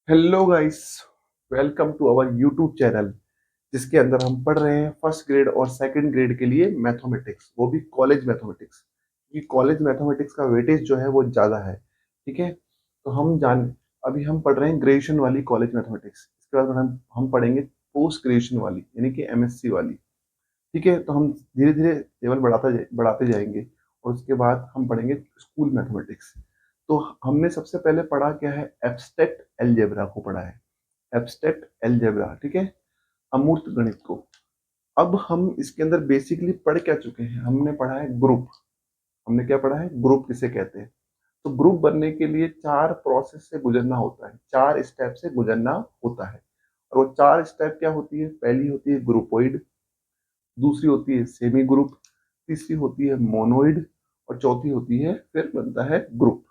Hello guys, welcome to our YouTube channel जिसके अंदर हम पढ़ रहे हैं फर्स्ट ग्रेड और सेकंड ग्रेड के लिए मैथमेटिक्स, वो भी कॉलेज मैथमेटिक्स। क्योंकि कॉलेज मैथमेटिक्स का वेटेज जो है वो ज़्यादा है। ठीक है, तो अभी हम पढ़ रहे हैं ग्रेजुएशन वाली कॉलेज मैथमेटिक्स। इसके बाद हम पढ़ेंगे पोस्ट ग्रेजुएशन वाली यानी कि एमएससी वाली। ठीक है, तो हम धीरे धीरे लेवल बढ़ाते जाएंगे और उसके बाद हम पढ़ेंगे स्कूल मैथमेटिक्स। तो हमने सबसे पहले पढ़ा क्या है, एब्स्ट्रैक्ट अलजेब्रा को पढ़ा है। एब्स्ट्रैक्ट अलजेब्रा, ठीक है, अमूर्त गणित को। अब हम इसके अंदर बेसिकली पढ़ क्या चुके हैं, हमने पढ़ा है ग्रुप। हमने क्या पढ़ा है, ग्रुप किसे कहते हैं। तो ग्रुप बनने के लिए चार प्रोसेस से गुजरना होता है, चार स्टेप से गुजरना होता है। और वो चार स्टेप क्या होती है, पहली होती है ग्रुपोइड, दूसरी होती है सेमी ग्रुप, तीसरी होती है मोनोइड और चौथी होती है फिर बनता है ग्रुप।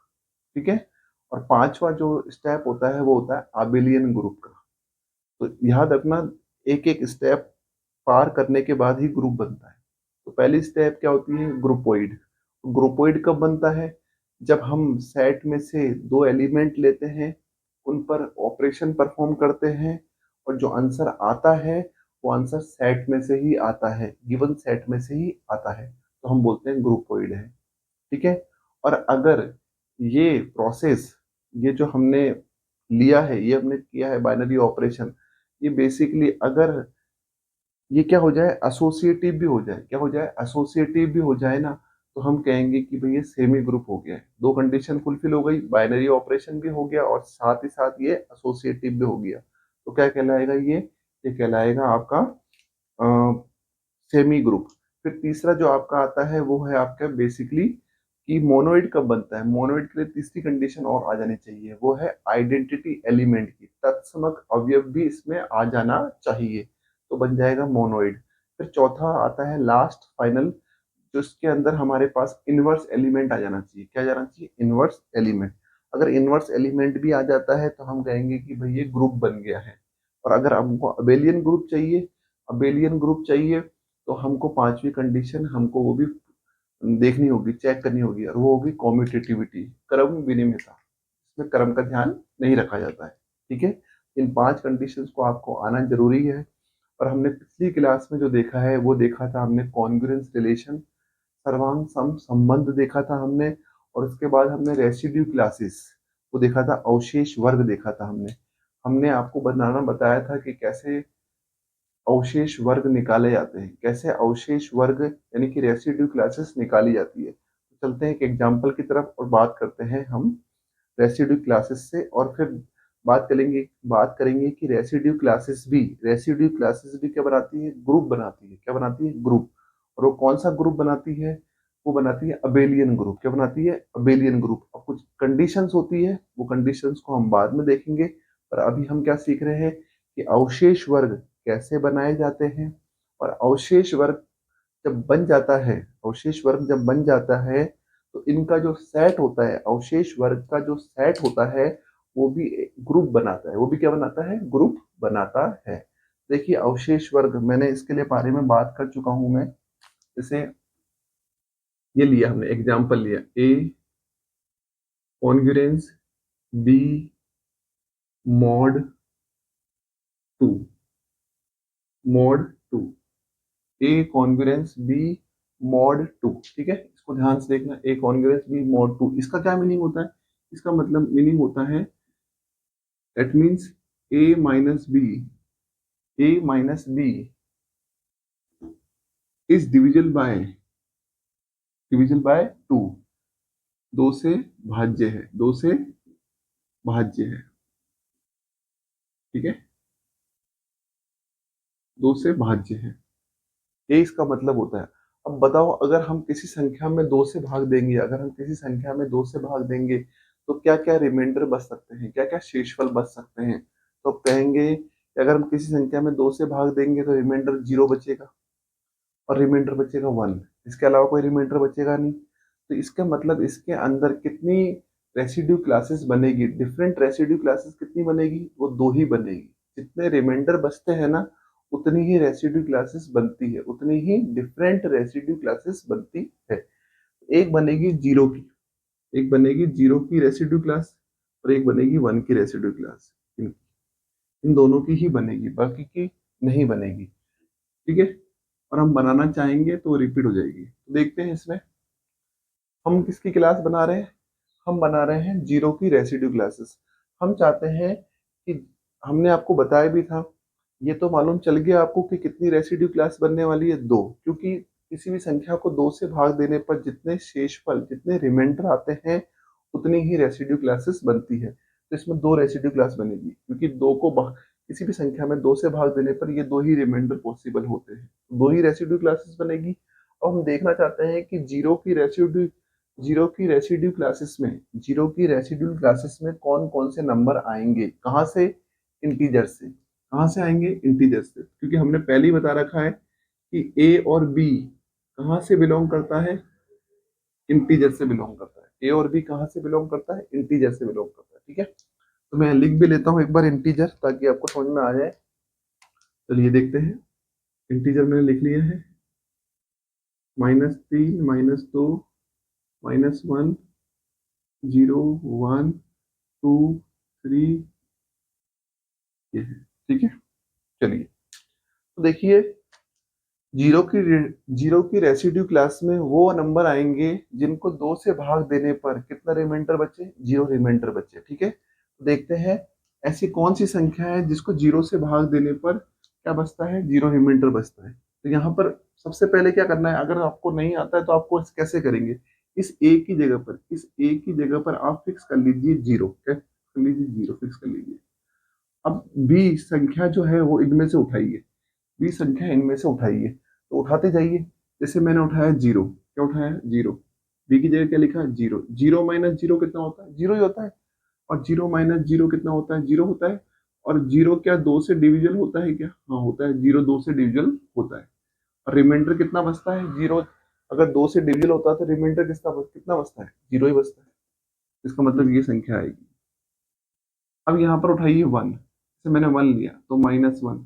ठीक है, और पांचवा जो स्टेप होता है वो होता है आबेलियन ग्रुप का। तो याद रखना, एक एक स्टेप पार करने के बाद ही ग्रुप बनता है। तो पहली स्टेप क्या होती है, ग्रुपोइड। ग्रुपोइड कब बनता है, जब हम सेट में से दो एलिमेंट लेते हैं, उन पर ऑपरेशन परफॉर्म करते हैं और जो आंसर आता है वो आंसर सेट में से ही आता है, गिवन सेट में से ही आता है, तो हम बोलते हैं ग्रुपोइड है। ठीक है, और अगर ये प्रोसेस, ये जो हमने लिया है, ये हमने किया है बाइनरी ऑपरेशन, ये बेसिकली अगर ये क्या हो जाए, एसोसिएटिव भी हो जाए, क्या हो जाए, एसोसिएटिव भी हो जाए ना, तो हम कहेंगे कि भाई ये सेमी ग्रुप हो गया है। दो कंडीशन फुलफिल हो गई, बाइनरी ऑपरेशन भी हो गया और साथ ही साथ ये एसोसिएटिव भी हो गया। तो क्या कहलाएगा ये कहलाएगा आपका सेमी ग्रुप। फिर तीसरा जो आपका आता है वो है आपका बेसिकली कि मोनोइड कब बनता है। मोनोइड के लिए तीसरी कंडीशन और आ जानी चाहिए, वो है आइडेंटिटी एलिमेंट की, तत्समक अवयव भी इसमें आ जाना चाहिए, तो बन जाएगा मोनोइड। फिर चौथा आता है लास्ट फाइनल, जो इसके अंदर हमारे पास इनवर्स एलिमेंट आ जाना चाहिए। क्या जाना चाहिए, इनवर्स एलिमेंट। अगर इनवर्स एलिमेंट भी आ जाता है तो हम कहेंगे कि भाई ये ग्रुप बन गया है। और अगर हमको अबेलियन ग्रुप चाहिए, अबेलियन ग्रुप चाहिए, तो हमको पांचवी कंडीशन हमको वो भी देखनी होगी, चेक करनी होगी, और वो होगी कॉम्यूटेटिविटी, क्रम विनिमयता। इसमें क्रम का ध्यान नहीं रखा जाता है। ठीक है, इन पांच कंडीशंस को आपको आना जरूरी है। और हमने पिछली क्लास में जो देखा है वो देखा था हमने कॉन्ग्रुएंस रिलेशन, सर्वांग सम संबंध देखा था हमने। और उसके बाद हमने रेसिड्यू क्लासेस वो देखा था, अवशेष वर्ग देखा था हमने। हमने आपको बनाना बताया था कि कैसे अवशेष वर्ग निकाले जाते हैं, कैसे अवशेष वर्ग यानी कि रेसिड्यू क्लासेस निकाली जाती है। तो चलते हैं एक एग्जांपल की तरफ और बात करते हैं हम रेसिड्यू क्लासेस से, और फिर बात करेंगे कि रेसिड्यू क्लासेस भी क्या बनाती है, ग्रुप बनाती है। क्या बनाती है, ग्रुप। और वो कौन सा ग्रुप बनाती है, वो बनाती है अबेलियन ग्रुप। क्या बनाती है, अबेलियन ग्रुप। अब कुछ कंडीशंस होती है, वो कंडीशंस को हम बाद में देखेंगे। पर अभी हम क्या सीख रहे हैं कि अवशेष वर्ग कैसे बनाए जाते हैं। और अवशेष वर्ग जब बन जाता है, अवशेष वर्ग जब बन जाता है, तो इनका जो सेट होता है, अवशेष वर्ग का जो सेट होता है, वो भी ग्रुप बनाता है। वो भी क्या बनाता है, ग्रुप बनाता है। देखिए अवशेष वर्ग, मैंने इसके लिए बारे में बात कर चुका हूं मैं। जैसे ये लिया हमने एग्जांपल लिया, a congruence b mod two, mod two, a congruence b mod two. ठीक है, इसको ध्यान से देखना, a congruence b mod two, इसका क्या मीनिंग होता है, इसका मतलब मीनिंग होता है that means a minus b, a minus b is divisible by two, दो से भाज्य है, दो से भाज्य है। ठीक है, दो से भाज्य है, ये इसका मतलब होता है। अब बताओ, अगर हम किसी संख्या में दो से भाग देंगे, अगर हम किसी संख्या में दो से भाग देंगे, तो क्या क्या रिमाइंडर बच सकते हैं, क्या क्या शेषफल बच सकते हैं। तो अब कहेंगे कि अगर हम किसी संख्या में दो से भाग देंगे तो रिमाइंडर जीरो बचेगा और रिमाइंडर बचेगा वन, इसके अलावा कोई रिमाइंडर बचेगा नहीं। तो इसका मतलब इसके अंदर कितनी रेसिड्यू क्लासेस बनेगी, डिफरेंट रेसिड्यू क्लासेस कितनी बनेगी, वो दो ही बनेगी। जितने रिमाइंडर बचते हैं ना, उतनी ही रेसिड्यू क्लासेस बनती है, उतनी ही डिफरेंट रेसिड्यू क्लासेस बनती है। एक बनेगी जीरो की, एक बनेगी जीरो की रेसिड्यू क्लास और एक बनेगी वन की रेसिड्यू क्लास। इन दोनों की ही बनेगी, बाकी की नहीं बनेगी, ठीक है। और हम बनाना चाहेंगे तो रिपीट हो जाएगी। तो देखते हैं इसमें हम किसकी क्लास बना रहे हैं। हम बना रहे हैं जीरो की रेसिड्यू क्लासेस। हम चाहते हैं कि, हमने आपको बताया भी था, ये तो मालूम चल गया आपको कि कितनी रेसिड्यू क्लास बनने वाली है, दो, क्योंकि किसी भी संख्या को दो से भाग देने पर जितने शेषफल, जितने रिमाइंडर आते हैं, उतनी ही रेसिड्यू क्लासेस बनती है। तो इसमें दो रेसिड्यू क्लास बनेगी, क्योंकि किसी भी संख्या में दो से भाग देने पर ये दो ही रिमाइंडर पॉसिबल होते हैं, दो ही रेसिड्यू क्लासेस बनेगी। और हम देखना चाहते हैं कि जीरो की रेसिड्यूल क्लासेस में कौन कौन से नंबर आएंगे, कहाँ से, इंटीजर से। कहाँ से आएंगे, इंटीजर से, क्योंकि हमने पहले ही बता रखा है कि ए और बी कहाँ से बिलोंग करता है, इंटीजर से बिलोंग करता है। ए और बी कहाँ से बिलोंग करता है, इंटीजर से बिलोंग करता है, ठीक है। तो मैं लिख भी लेता हूँ एक बार इंटीजर, ताकि आपको समझ में आ जाए। चलिए देखते हैं, इंटीजर मैंने लिख लिया है, -3, -2, -1, 0, 1, 2, 3, ये है, ठीक है। चलिए, तो देखिए, जीरो की जीरो की रेसिड्यू क्लास में वो नंबर आएंगे जिनको दो से भाग देने पर कितना रिमाइंडर बचे, जीरो रिमाइंडर बचे, ठीक है। तो देखते हैं ऐसी कौन सी संख्या है जिसको जीरो से भाग देने पर क्या बचता है, जीरो रिमाइंडर बचता है। तो यहाँ पर सबसे पहले क्या करना है, अगर आपको नहीं आता है तो आपको कैसे करेंगे, इस ए की जगह पर आप फिक्स कर लीजिए जीरो, क्या कर लीजिए, जीरो फिक्स कर लीजिए। अब बी संख्या जो है वो इनमें से उठाइए, बी संख्या इनमें से उठाइए, तो उठाते जाइए। जैसे मैंने उठाया जीरो, क्या उठाया, जीरो। बी की जगह क्या लिखा, जीरो। जीरो माइनस जीरो कितना होता है, जीरो ही होता है। और जीरो माइनस जीरो कितना होता है, जीरो होता है। और जीरो क्या दो से डिविजल होता है क्या, हाँ होता है, जीरो दो से डिविजल होता है। और रिमाइंडर कितना बचता है, जीरो। अगर दो से डिविजल होता है तो रिमाइंडर कितना बचता है, जीरो ही बचता है। इसका मतलब ये संख्या आएगी। अब यहाँ पर उठाइए वन, जैसे मैंने वन लिया तो -1।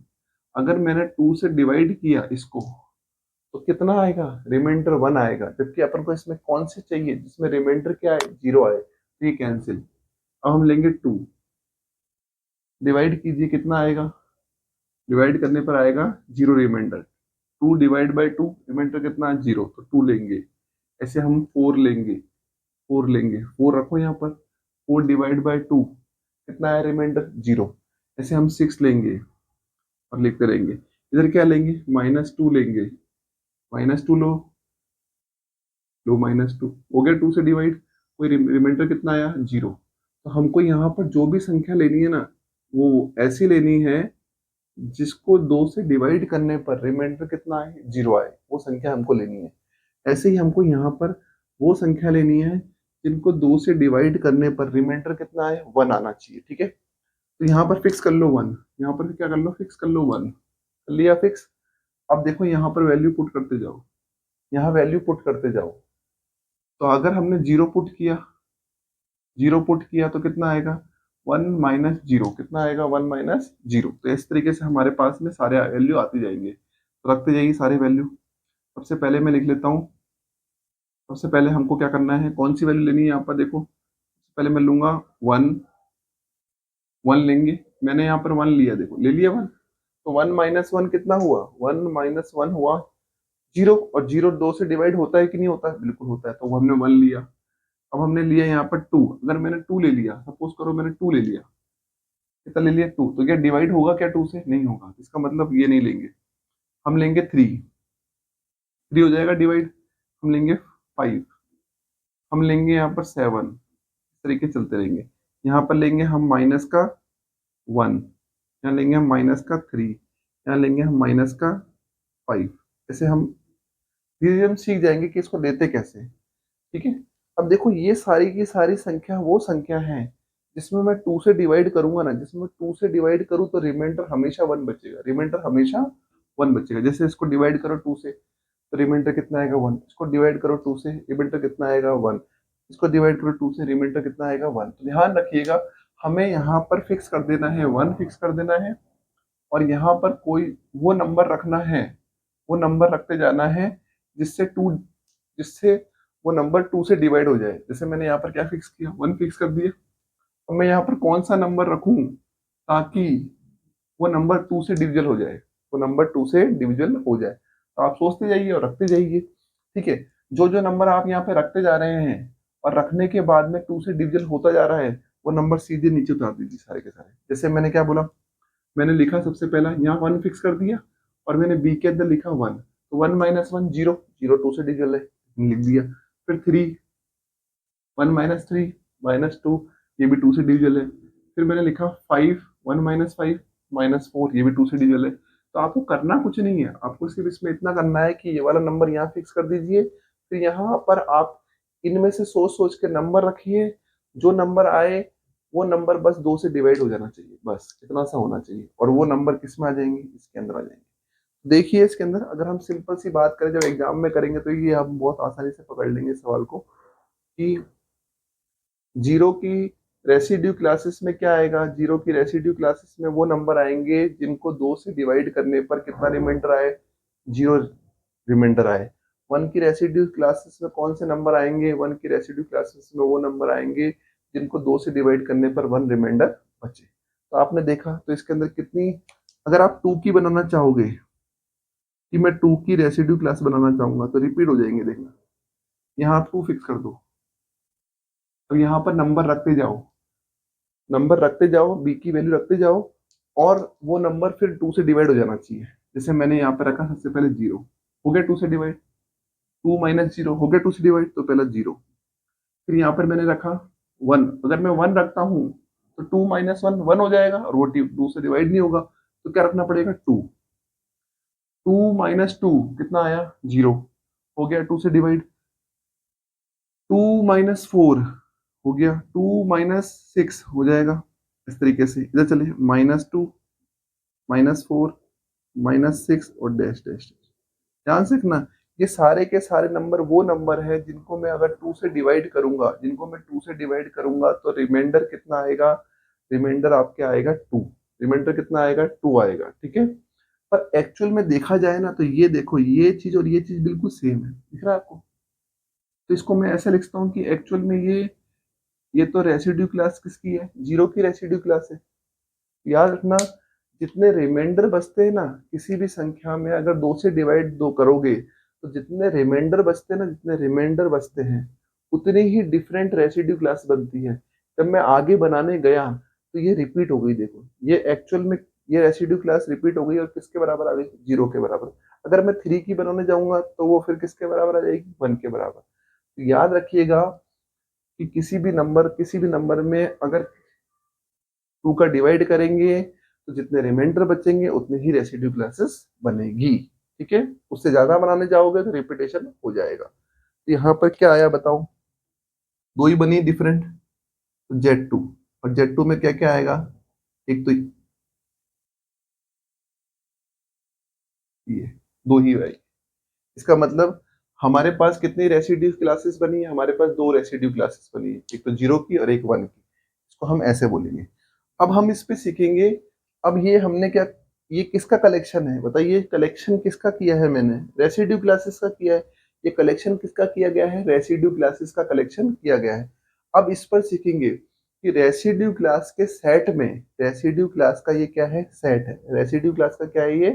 अगर मैंने टू से डिवाइड किया इसको, तो कितना आएगा, रिमाइंडर वन आएगा। जबकि अपन को इसमें कौन से चाहिए जिसमें रिमाइंडर क्या है, जीरो आए, तो ये कैंसिल। अब हम लेंगे टू, डिवाइड कीजिए, कितना आएगा, डिवाइड करने पर आएगा zero remainder. Two divide by two, remainder कितना है, जीरो, तो टू लेंगे। ऐसे हम फोर लेंगे, फोर रखो यहाँ पर। फोर डिवाइड बाई टू कितना है, रिमाइंडर जीरो। ऐसे हम सिक्स लेंगे और लिखते रहेंगे। इधर क्या लेंगे, -2 लेंगे, -2 लो, -2 हो गया, टू से डिवाइड, कोई रिमाइंडर कितना आया, जीरो। तो हमको यहाँ पर जो भी संख्या लेनी है ना, वो ऐसी लेनी है जिसको दो से डिवाइड करने पर रिमाइंडर कितना आए, जीरो आए, वो संख्या हमको लेनी है। ऐसे ही हमको यहाँ पर वो संख्या लेनी है जिनको दो से डिवाइड करने पर रिमाइंडर कितना आए, वन आना चाहिए, ठीक है। तो यहाँ पर फिक्स कर लो वन, यहाँ पर क्या कर लो, फिक्स कर लो वन, कर लिया फिक्स। अब देखो यहाँ पर वैल्यू पुट करते जाओ, यहाँ वैल्यू पुट करते जाओ। तो अगर हमने जीरो पुट किया तो कितना आएगा, वन माइनस जीरो, कितना आएगा, वन माइनस जीरो। तो इस तरीके से हमारे पास में सारे वैल्यू आती जाएंगे, तो रखते जाइए सारे वैल्यू। सबसे पहले मैं लिख लेता हूँ, सबसे पहले हमको क्या करना है, कौन सी वैल्यू लेनी है यहाँ पर देखो। सबसे पहले मैं लूंगा वन, वन लेंगे। मैंने यहाँ पर वन लिया, देखो ले लिया वन। तो वन माइनस वन कितना हुआ, वन माइनस वन हुआ जीरो। और जीरो दो से डिवाइड होता है कि नहीं होता है, बिल्कुल होता है, तो हमने वन लिया। अब हमने लिया यहाँ पर टू, अगर मैंने टू ले लिया, सपोज करो मैंने टू ले लिया, कितना ले लिया, टू, तो क्या डिवाइड होगा क्या टू से, नहीं होगा, इसका मतलब ये नहीं लेंगे। हम लेंगे थ्री, थ्री हो जाएगा डिवाइड। हम लेंगे फाइव, हम लेंगे यहाँ पर सेवन, इस तरीके चलते रहेंगे। यहाँ पर लेंगे हम माइनस का वन, यहाँ लेंगे हम माइनस का थ्री, यहाँ लेंगे हम माइनस का फाइव। ऐसे हम धीरे धीरे हम सीख जाएंगे कि इसको लेते कैसे, ठीक है। अब देखो ये सारी की सारी संख्या वो संख्या है जिसमें मैं टू से डिवाइड करूंगा ना, जिसमें टू से डिवाइड करूं तो रिमाइंडर हमेशा वन बचेगा, रिमाइंडर हमेशा वन बचेगा। जैसे इसको डिवाइड करो टू से तो रिमाइंडर कितना आएगा, वन। इसको डिवाइड करो टू से, रिमाइंडर कितना आएगा, वन। इसको डिवाइड करो टू से, रिमाइंडर कितना आएगा, वन। तो ध्यान रखिएगा, हमें यहाँ पर फिक्स कर देना है, वन फिक्स कर देना है। और यहाँ पर कोई वो नंबर रखना है, वो नंबर रखते जाना है जिससे टू, जिससे वो नंबर टू से डिवाइड हो जाए। जैसे मैंने यहाँ पर क्या फिक्स किया, वन फिक्स कर दिया। अब मैं यहाँ पर कौन सा नंबर रखूं ताकि वो नंबर 2 से डिविजल हो जाए, वो नंबर 2 से डिविजल हो जाए। तो आप सोचते जाइए और रखते जाइए, ठीक है। जो जो नंबर आप यहाँ पे रखते जा रहे हैं और रखने के बाद में 2 से डिविजल होता जा रहा है, वो नंबर सीधे नीचे उतार दीजिए सारे के सारे। जैसे मैंने क्या बोला, मैंने लिखा सबसे पहला यहाँ 1 फिक्स कर दिया और मैंने बी के अंदर लिखा 1, तो 1 माइनस 1 जीरो, जीरो 2 से डिविजल है, लिख दिया। फिर 3, 1 माइनस 3 -2, ये भी 2 से डिविजल है। फिर मैंने लिखा 5, 1 माइनस 5 -4, ये भी 2 से डिविजल है। तो आपको करना कुछ नहीं है, आपको सिर्फ इसमें इतना करना है कि ये वाला नंबर यहाँ फिक्स कर दीजिए, फिर यहाँ पर आप इनमें से सोच सोच के नंबर रखिए, जो नंबर आए वो नंबर बस 2 से डिवाइड हो जाना चाहिए, बस इतना सा होना चाहिए, और वो नंबर किस में आ जाएंगे, इसके अंदर आ जाएंगे। देखिए इसके अंदर अगर हम सिंपल सी बात करें, जब एग्जाम में करेंगे तो ये हम बहुत आसानी से पकड़ लेंगे सवाल को, कि जीरो की रेसिड्यू क्लासेस में क्या आएगा। जीरो की रेसिड्यू क्लासेस में वो नंबर आएंगे जिनको 2 से डिवाइड करने पर कितना रिमाइंडर आए, जीरो रिमाइंडर आए। 1 की रेसिड्यू क्लासेस में कौन से नंबर आएंगे, 1 की रेसिड्यू क्लासेस में वो नंबर आएंगे जिनको 2 से डिवाइड करने पर 1 रिमाइंडर बचे। तो आपने देखा, तो इसके अंदर कितनी, अगर आप 2 की बनाना चाहोगे, कि मैं 2 की रेसिड्यू क्लास बनाना चाहूंगा, तो रिपीट हो जाएंगे, देखना यहाँ आप 2 फिक्स कर दो, तो यहाँ पर नंबर रखते जाओ, नंबर रखते जाओ, बी की वैल्यू रखते जाओ, और वो नंबर फिर 2 से डिवाइड हो जाना चाहिए। जैसे मैंने यहाँ पे रखा सबसे पहले जीरो, हो गया 2 से डिवाइड, 2 माइनस जीरो हो गया 2 से डिवाइड, तो पहला जीरो। फिर यहाँ पर मैंने रखा 1, अगर मैं 1 रखता हूँ तो 2 माइनस 1 1 हो जाएगा, और वो 2 से डिवाइड नहीं होगा, तो क्या रखना पड़ेगा 2, 2 माइनस 2 कितना आया, जीरो, हो गया 2 से डिवाइड। 2 माइनस 4 हो गया, 2 माइनस 6 हो जाएगा, इस तरीके से इधर चले, -2 -4 -6 और डैश डैश। ध्यान से रखना, ये सारे के सारे नंबर वो नंबर है जिनको मैं अगर 2 से डिवाइड करूंगा, जिनको मैं 2 से डिवाइड करूंगा तो रिमाइंडर कितना आएगा, रिमाइंडर आपके आएगा 2, रिमाइंडर कितना आएगा 2 आएगा, ठीक है। पर एक्चुअल में देखा जाए ना, तो ये देखो, ये चीज और ये चीज बिल्कुल सेम है, दिख रहा है आपको। तो इसको मैं ऐसे लिखता हूँ कि एक्चुअल में ये तो रेसिड्यू क्लास किसकी है, जीरो की रेसिड्यू क्लास है। याद रखना, जितने रिमाइंडर बचते हैं ना किसी भी संख्या में, अगर 2 से डिवाइड 2 करोगे, तो जितने रिमाइंडर बचते हैं ना, जितने रिमाइंडर बचते हैं, उतनी ही डिफरेंट रेसिड्यू क्लास बनती है। जब मैं आगे बनाने गया तो ये रिपीट हो गई, देखो ये एक्चुअल में ये रेसिड्यू क्लास रिपीट हो गई, और किसके बराबर आ गई, जीरो के बराबर। अगर मैं 3 की बनाने जाऊंगा तो वो फिर किसके बराबर आ जाएगी, 1 के बराबर। तो याद रखिएगा कि किसी भी नंबर में अगर 2 का डिवाइड करेंगे तो जितने रिमाइंडर बचेंगे उतने ही रेसिड्यू क्लासेस बनेगी, ठीक है। उससे ज्यादा बनाने जाओगे तो रिपीटेशन हो जाएगा। तो यहाँ पर क्या आया बताओ, दो ही बनी डिफरेंट, तो Z2, और Z2 में क्या क्या आएगा, एक तो ये दो ही आई। इसका मतलब हमारे पास कितनी रेसिड्यू क्लासेस बनी है, हमारे पास 2 रेसिड्यू क्लासेस बनी है, एक तो जीरो की और एक 1 की। इसको हम ऐसे बोलेंगे। अब हम इस पे सीखेंगे, अब ये हमने क्या, ये किसका कलेक्शन है बताइए, कलेक्शन किसका किया है मैंने, रेसिड्यू क्लासेस का किया है। ये कलेक्शन किसका किया गया है, रेसिड्यू क्लासेस का कलेक्शन किया गया है। अब इस पर सीखेंगे कि रेसिड्यू क्लास के सेट में, रेसिड्यू क्लास का ये क्या है, सेट है, रेसिड्यू क्लास का क्या है, ये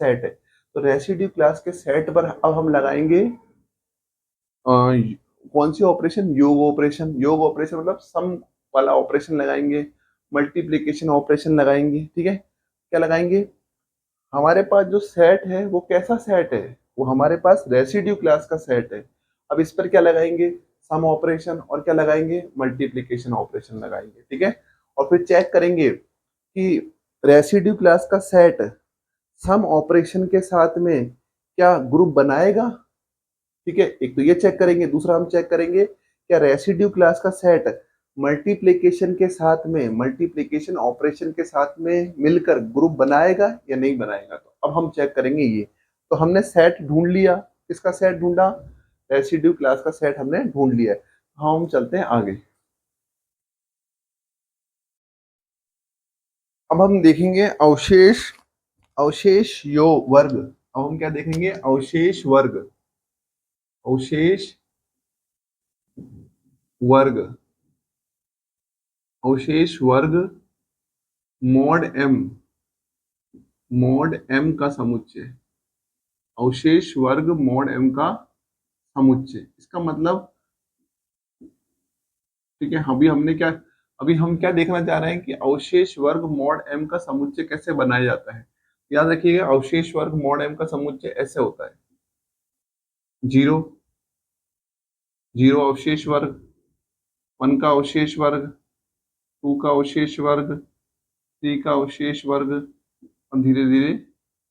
सेट है। तो रेसिड्यू क्लास के सेट पर अब हम लगाएंगे कौन सी ऑपरेशन, योग ऑपरेशन। योग ऑपरेशन मतलब सम वाला ऑपरेशन लगाएंगे, मल्टीप्लीकेशन ऑपरेशन लगाएंगे, ठीक है। क्या लगाएंगे, हमारे पास जो सेट है वो कैसा सेट है, वो हमारे पास रेसिड्यू क्लास का सेट है। अब इस पर क्या लगाएंगे, सम ऑपरेशन, और क्या लगाएंगे, मल्टीप्लीकेशन ऑपरेशन लगाएंगे, ठीक है। और फिर चेक करेंगे कि रेसिड्यू क्लास का सेट सम ऑपरेशन के साथ में क्या ग्रुप बनाएगा, ठीक है। एक तो ये चेक करेंगे, दूसरा हम चेक करेंगे क्या रेसिड्यू क्लास का सेट मल्टीप्लिकेशन के साथ में, मल्टीप्लिकेशन ऑपरेशन के साथ में मिलकर ग्रुप बनाएगा या नहीं बनाएगा। तो अब हम चेक करेंगे ये। तो हमने सेट ढूंढ लिया, किसका सेट ढूंढा, रेसिड्यू क्लास का सेट हमने ढूंढ लिया है। हम चलते हैं आगे। अब हम देखेंगे अवशेष, अवशेष यो वर्ग। अब हम क्या देखेंगे, अवशेष वर्ग, अवशेष वर्ग, अवशेष वर्ग मॉड एम, मॉड m का समुच्चय, अवशेष वर्ग मॉड m का समुच्चय। इसका मतलब, ठीक है, अभी हम क्या देखना चाह रहे हैं कि अवशेष वर्ग मॉड m का समुच्चय कैसे बनाया जाता है। याद रखिएगा, अवशेष वर्ग मॉड m का समुच्चय ऐसे होता है, जीरो, जीरो अवशेष वर्ग, वन का अवशेष वर्ग, टू का अवशेष वर्ग, थ्री का अवशेष वर्ग, और धीरे धीरे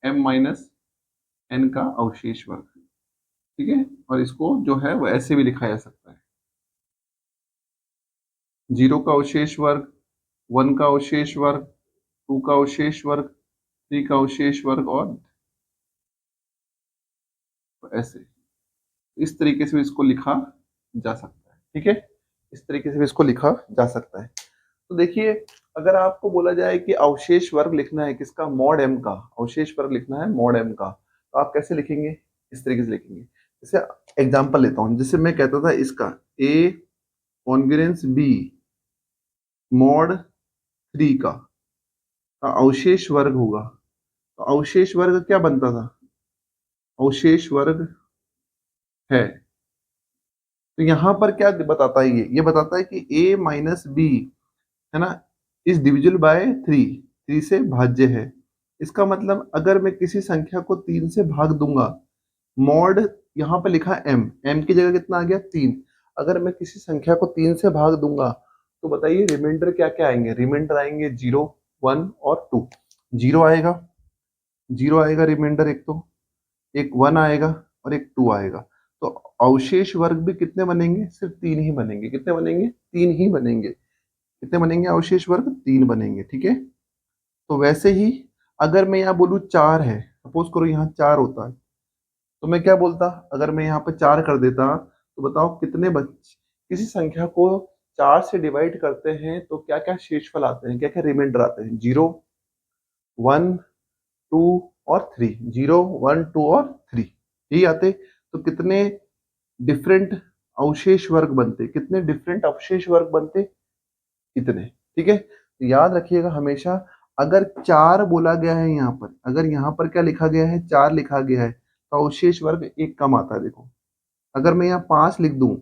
m माइनस n का अवशेष वर्ग। ठीक है, और इसको जो है वो ऐसे भी लिखा जा सकता है, जीरो का अवशेष वर्ग, वन का अवशेष वर्ग, टू का अवशेष वर्ग, थ्री का अवशेष वर्ग, और ऐसे, इस तरीके से भी इसको लिखा जा सकता है। ठीक है, इस तरीके से भी इसको लिखा जा सकता है। तो देखिए, अगर आपको बोला जाए कि अवशेष वर्ग लिखना है किसका, मॉड m का, अवशेष वर्ग लिखना है मॉड m का, तो आप कैसे लिखेंगे, इस तरीके से लिखेंगे। जैसे एग्जांपल लेता हूं, जैसे मैं कहता था इसका a कॉन्ग्रुएंस b मॉड 3 का अवशेष वर्ग होगा, तो अवशेष वर्ग क्या बनता था, अवशेष वर्ग है। तो यहां पर क्या बताता है, ये बताता है कि a माइनस बी, है ना, इज डिविजिबल बाय 3, 3 से भाज्य है। इसका मतलब अगर मैं किसी संख्या को 3 से भाग दूंगा, मॉड यहाँ पे लिखा m, m की जगह कितना आ गया 3, अगर मैं किसी संख्या को 3 से भाग दूंगा तो बताइए रिमाइंडर क्या क्या आएंगे, रिमाइंडर आएंगे 0, 1 और 2। 0 आएगा, 0 आएगा रिमाइंडर, एक तो एक 1 आएगा और एक 2 आएगा। तो अवशेष वर्ग भी कितने बनेंगे, सिर्फ 3 ही बनेंगे। कितने बनेंगे, 3 ही बनेंगे। कितने बनेंगे अवशेष वर्ग, 3 बनेंगे। ठीक है, तो वैसे ही अगर मैं यहाँ बोलूँ 4 है, सपोज करो यहाँ 4 होता है, तो मैं क्या बोलता, अगर मैं यहाँ पे 4 कर देता तो बताओ कितने किसी संख्या को 4 से डिवाइड करते हैं तो क्या क्या शेषफल आते हैं, क्या क्या रिमाइंडर आते हैं, 0, 1, 2 और 3, 0, 1, 2 और 3, यही आते। तो कितने डिफरेंट अवशेष वर्ग बनते, कितने डिफरेंट अवशेष वर्ग बनते, इतने। ठीक है, तो याद रखिएगा हमेशा, अगर 4 बोला गया है यहाँ पर, अगर यहाँ पर क्या लिखा गया है, 4 लिखा गया है, तो अवशेष वर्ग एक कम आता है। देखो, अगर मैं यहाँ 5 लिख दूं,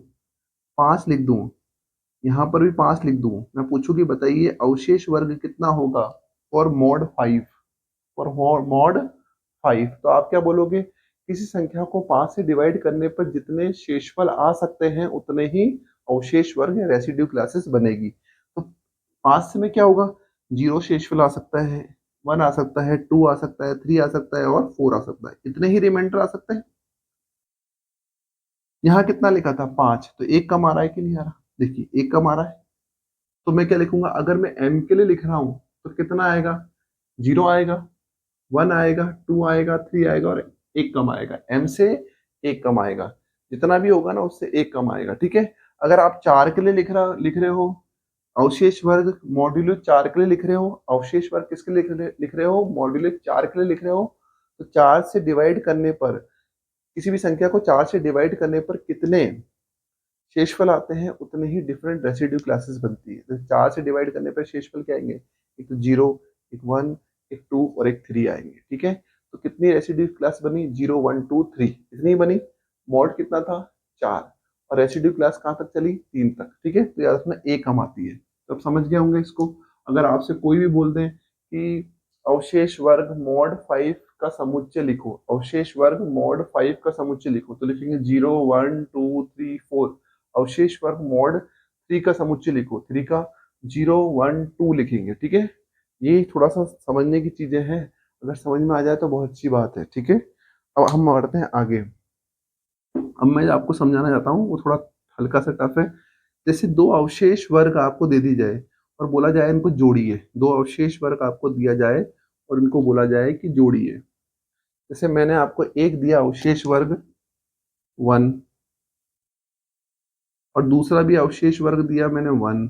5 लिख दूं, यहाँ पर भी 5 लिख दूं, मैं पूछूं कि बताइए अवशेष वर्ग कितना होगा फॉर मॉड 5, फॉर मॉड 5, तो आप क्या बोलोगे, किसी संख्या को 5 से डिवाइड करने पर जितने शेषफल आ सकते हैं उतने ही अवशेष वर्ग या रेसिड्यू क्लासेस बनेगी। तो 5 से में क्या होगा, 0 शेषफल आ सकता है, 1 आ सकता है, 2 आ सकता है, 3 आ सकता है और 4 आ सकता है, इतने ही रिमाइंडर आ सकते हैं। यहाँ कितना लिखा था, 5, तो एक कम आ रहा है कि नहीं आ रहा, देखिए एक कम आ रहा है। तो मैं क्या लिखूंगा, अगर मैं m के लिए लिख रहा हूं तो कितना आएगा, 0 आएगा, 1 आएगा, 2 आएगा, 3 आएगा और एक कम आएगा, m से एक कम आएगा, जितना भी होगा ना उससे एक कम आएगा। ठीक है, अगर आप 4 के लिए लिख रहे हो, अवशेष वर्ग मॉड्यूलो 4 के लिए लिख रहे हो, अवशेष वर्ग किसके लिए लिख रहे हो, मॉड्यूलो 4 के लिए लिख रहे हो, तो 4 से डिवाइड करने पर, किसी भी संख्या को 4 से डिवाइड करने पर कितने शेषफल आते हैं उतने ही डिफरेंट रेसिड्यू क्लासेस बनती है। तो 4 से डिवाइड करने पर शेषफल क्या आएंगे, एक तो 0, एक 1, एक 2 और एक 3 आएंगे। ठीक है, तो कितनी रेसिड्यू क्लास बनी, 0, 1, 2, 3, इतनी बनी। मॉड कितना था, 4, और रेसिड्यू क्लास कहाँ तक चली, 3 तक। ठीक है, तो याद रखना एक हम आती है। तो आप समझ गए होंगे इसको। अगर आपसे कोई भी बोल दें कि अवशेष वर्ग मॉड 5 का समुच्चय लिखो, अवशेष वर्ग मॉड 5 का समुच्चय लिखो, तो लिखेंगे 0, 1, 2, 3, 4। अवशेष वर्ग मॉड 3 का समुच्चय लिखो, 3 का 0, 1, 2 लिखेंगे। ठीक है, ये थोड़ा सा समझने की चीजें हैं, अगर समझ में आ जाए तो बहुत अच्छी बात है। ठीक है, अब हम बढ़ते हैं आगे। अब मैं आपको समझाना चाहता हूँ, वो थोड़ा हल्का सा टफ है। जैसे दो अवशेष वर्ग आपको दे दी जाए और बोला जाए इनको जोड़िए, दो अवशेष वर्ग आपको दिया जाए और इनको बोला जाए कि जोड़िए। जैसे मैंने आपको एक दिया अवशेष वर्ग 1 और दूसरा भी अवशेष वर्ग दिया मैंने 1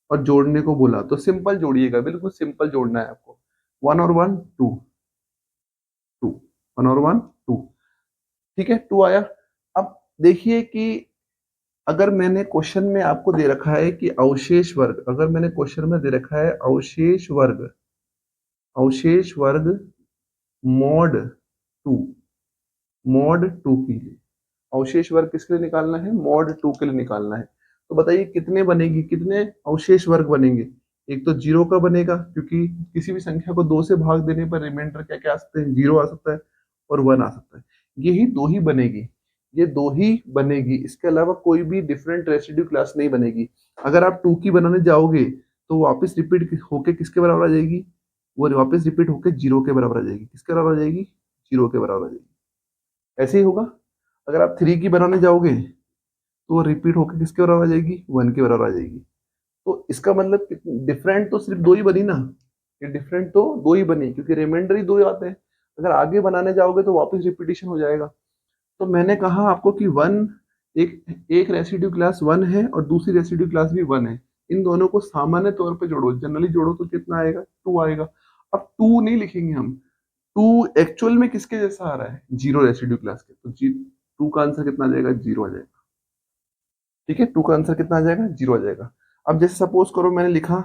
और जोड़ने को बोला, तो सिंपल जोड़िएगा, बिल्कुल सिंपल जोड़ना है आपको। 1 और 1 2, 2, 1 और 1 2। ठीक है, 2 आया। अब देखिए कि अगर मैंने क्वेश्चन में आपको दे रखा है कि अवशेष वर्ग, अगर मैंने क्वेश्चन में दे रखा है अवशेष वर्ग, अवशेष वर्ग मॉड टू, मॉड टू के लिए अवशेष वर्ग किसके लिए निकालना है, मॉड टू के लिए निकालना है। तो बताइए कितने बनेगी, कितने अवशेष वर्ग बनेंगे। एक तो जीरो का बनेगा, क्योंकि किसी भी संख्या को दो से भाग देने पर रिमाइंडर क्या क्या आ सकते हैं, जीरो आ सकता है और वन आ सकता है। यही दो ही बनेगी, ये दो ही बनेगी, इसके अलावा कोई भी डिफरेंट रेसिड्यू क्लास नहीं बनेगी। अगर आप टू की बनाने जाओगे तो वापस रिपीट होके किसके बराबर आ जाएगी, वो वापस रिपीट होके जीरो के बराबर आ जाएगी। किसके बराबर आ जाएगी, जीरो के बराबर आ जाएगी। ऐसे ही होगा। अगर आप थ्री की बनाने जाओगे तो वो रिपीट होकर किसके बराबर आ जाएगी, वन के बराबर आ जाएगी। तो इसका मतलब डिफरेंट तो सिर्फ दो ही बनी ना, ये डिफरेंट तो दो ही बनी, क्योंकि रिमाइंडर ही दो आते हैं। अगर आगे बनाने जाओगे तो वापस रिपीटिशन हो जाएगा। तो मैंने कहा आपको कि वन, एक एक रेसिड्यू क्लास वन है और दूसरी रेसिड्यू क्लास भी वन है। इन दोनों को सामान्य तौर पे जोड़ो, जनरली जोड़ो तो कितना आएगा, टू आएगा। अब टू नहीं लिखेंगे हम, टू एक्चुअल में किसके जैसा आ रहा है, जीरो रेसिड्यू क्लास के, तो जी टू का आंसर कितना आ जाएगा, जीरो आ जाएगा। ठीक है, टू का आंसर कितना आ जाएगा, जीरो आ जाएगा। अब जैसे सपोज करो मैंने लिखा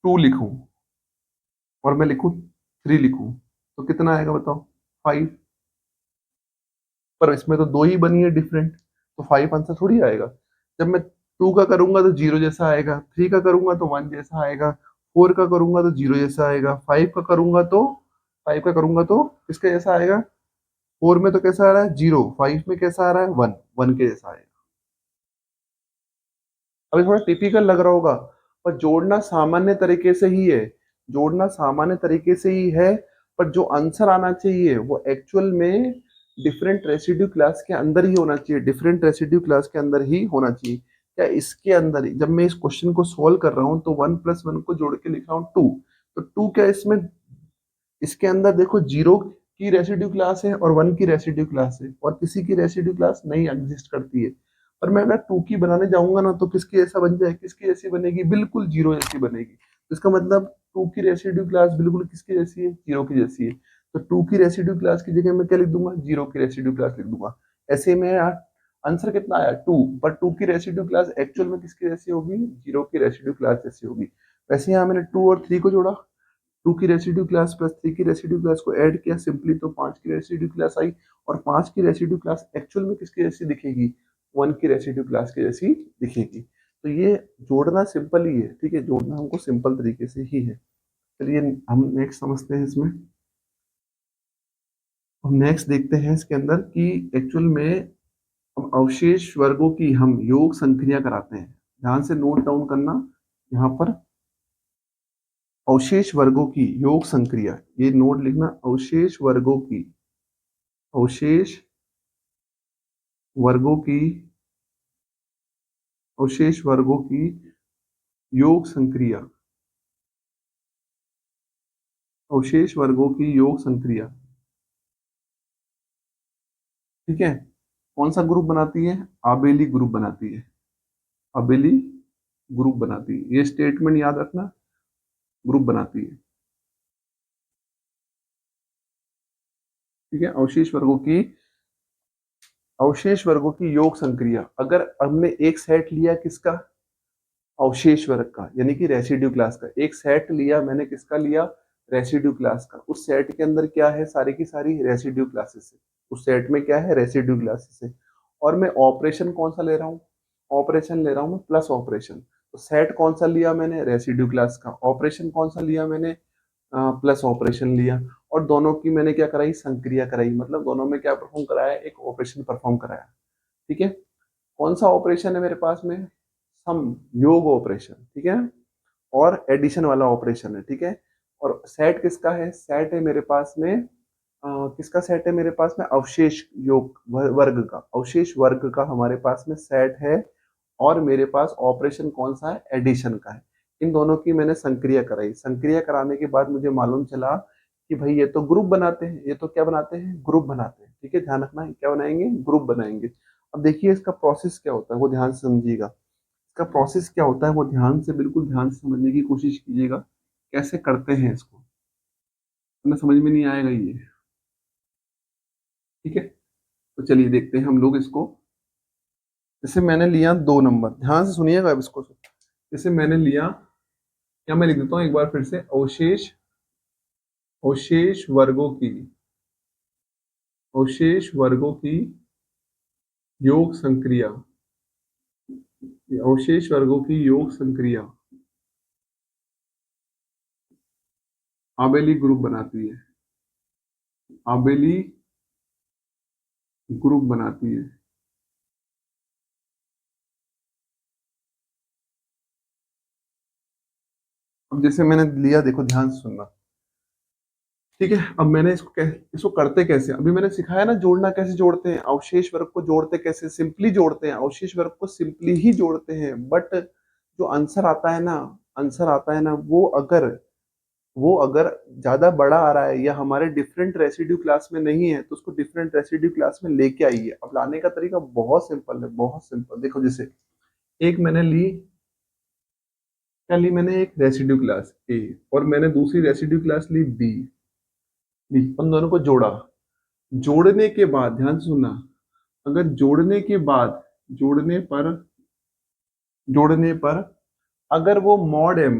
टू लिखूं और मैं लिखूं थ्री लिखूं, तो कितना आएगा बताओ, फाइव। पर इसमें तो दो ही बनी है डिफरेंट, तो फाइव आंसर थोड़ी आएगा। जब मैं टू का करूंगा तो जीरो जैसा आएगा, थ्री का करूंगा तो वन जैसा आएगा, फोर का करूंगा तो जीरो जैसा आएगा, फाइव का करूंगा तो किसके जैसा आएगा, फोर में तो कैसा आ रहा है जीरो, फाइव में कैसा आ रहा है वन, वन के जैसा आएगा। अभी थोड़ा टिपिकल लग रहा होगा, पर जोड़ना सामान्य तरीके से ही है, जोड़ना सामान्य तरीके से ही है। पर जो आंसर आना चाहिए वो एक्चुअल में डिफरेंट रेसिड्यू क्लास के अंदर ही होना चाहिए, डिफरेंट रेसिड्यू क्लास के अंदर ही होना चाहिए। क्या इसके अंदर ही, जब मैं इस क्वेश्चन को सॉल्व कर रहा हूँ तो वन प्लस वन को जोड़ के लिख रहा हूँ टू, तो टू क्या इसमें, इसके अंदर देखो जीरो की रेसिड्यू क्लास है और वन की रेसिड्यू क्लास है, और किसी की रेसिड्यू क्लास नहीं एग्जिस्ट करती है। पर मैं अगर टू की बनाने जाऊंगा ना तो किसकी ऐसा बन जाए, किसकी जैसी बनेगी, बिल्कुल जीरो जैसी बनेगी। तो इसका मतलब टू की रेसिड्यू क्लास बिल्कुल किसकी जैसी है, जीरो की जैसी है। तो टू की रेसिड्यू क्लास की जगह मैं क्या लिख दूंगा, जीरो की रेसिड्यू क्लास लिख दूंगा। ऐसे में आंसर कितना आया, टू, पर टू की रेसिड्यू क्लास एक्चुअल में किसकी जैसी होगी, जीरो की रेसिड्यू क्लास जैसी होगी। वैसे यहाँ मैंने टू और थ्री को जोड़ा, टू की रेसिड्यू क्लास प्लस थ्री की रेसिड्यू क्लास को ऐड किया सिंपली, तो पांच की रेसिड्यू क्लास आई। और पांच की रेसिड्यू क्लास एक्चुअल में किसकी जैसी दिखेगी, वन की रेसिड्यू क्लास की जैसी दिखेगी। तो ये जोड़ना सिंपल ही है, ठीक है, जोड़ना हमको सिंपल तरीके से ही है। चलिए हम नेक्स्ट समझते हैं इसमें। हम नेक्स्ट देखते हैं इसके अंदर कि एक्चुअल में हम अवशेष वर्गों की हम योग संक्रिया कराते हैं। ध्यान से नोट डाउन करना यहाँ पर, अवशेष वर्गों की योग संक्रिया, ये नोट लिखना, अवशेष वर्गों की अवशेष वर्गों की योग संक्रिया, अवशेष वर्गों की योग संक्रिया। ठीक है, कौन सा ग्रुप बनाती है, आबेली ग्रुप बनाती है, आबेली ग्रुप बनाती है, ये स्टेटमेंट याद रखना, ग्रुप बनाती है। ठीक है, अवशेष वर्गों की योग संक्रिया। अगर हमने एक सेट लिया किसका, अवशेष वर्ग का, यानी कि रेसिड्यू क्लास का, एक सेट लिया मैंने, किसका लिया, रेसिड्यू क्लास का। उस सेट के अंदर क्या है, सारी की सारी रेसिड्यू क्लासेस है, उस सेट में क्या है, रेसिड्यू क्लासेस है। और मैं ऑपरेशन कौन सा ले रहा हूँ, ऑपरेशन ले रहा हूँ मैं प्लस ऑपरेशन। तो सेट कौन सा लिया मैंने, रेसिड्यू क्लास का, ऑपरेशन कौन सा लिया मैंने, प्लस ऑपरेशन लिया। और दोनों की मैंने क्या कराई, संक्रिया कराई, मतलब दोनों में क्या परफॉर्म कराया, एक ऑपरेशन परफॉर्म कराया। ठीक है, कौन सा ऑपरेशन है मेरे पास में, सम, योग ऑपरेशन, ठीक है, और एडिशन वाला ऑपरेशन है। ठीक है, और सेट किसका है, सेट है मेरे पास में किसका सेट है मेरे पास में, अवशेष योग वर्ग का, अवशेष वर्ग का हमारे पास में सेट है। और मेरे पास ऑपरेशन कौन सा है, एडिशन का है। इन दोनों की मैंने संक्रिया कराई, संक्रिया कराने के बाद मुझे मालूम चला कि भाई ये तो ग्रुप बनाते हैं, ये तो क्या बनाते हैं, ग्रुप बनाते हैं। ठीक है, ध्यान रखना, क्या बनाएंगे, ग्रुप बनाएंगे। अब देखिए इसका प्रोसेस क्या होता है, वो ध्यान से समझिएगा। इसका प्रोसेस क्या होता है वो ध्यान से, बिल्कुल ध्यान से समझने की कोशिश कीजिएगा, कैसे करते हैं इसको, हमें समझ में नहीं आएगा ये। ठीक है, तो चलिए देखते हैं हम लोग इसको। जैसे मैंने लिया दो नंबर, ध्यान से सुनिएगा अब इसको। जैसे मैंने लिया या मैं लिख देता हूँ एक बार फिर से, अवशेष अवशेष वर्गों की अवशेष वर्गों की योग संक्रिया, अवशेष वर्गों की योग संक्रिया आबेली ग्रुप बनाती है, आबेली ग्रुप बनाती है। अब जैसे मैंने लिया, देखो ध्यान से सुनना, ठीक है। अब मैंने इसको करते कैसे, अभी मैंने सिखाया ना, जोड़ना कैसे जोड़ते हैं, अवशेष वर्ग को जोड़ते कैसे, सिंपली जोड़ते हैं, अवशेष वर्ग को सिंपली ही जोड़ते हैं। बट जो आंसर आता है ना, आंसर आता है ना, वो अगर ज्यादा बड़ा आ रहा है या हमारे डिफरेंट रेसिड्यू क्लास में नहीं है, तो उसको डिफरेंट रेसिड्यू क्लास में लेके आइए। अब लाने का तरीका बहुत सिंपल है, बहुत सिंपल। देखो जैसे एक मैंने ली, क्या ली मैंने, एक रेसिड्यू क्लास ए, और मैंने दूसरी रेसिड्यू क्लास ली बी, ली, उन दोनों को जोड़ा। जोड़ने के बाद ध्यान से सुनना, अगर जोड़ने पर अगर वो मॉड एम,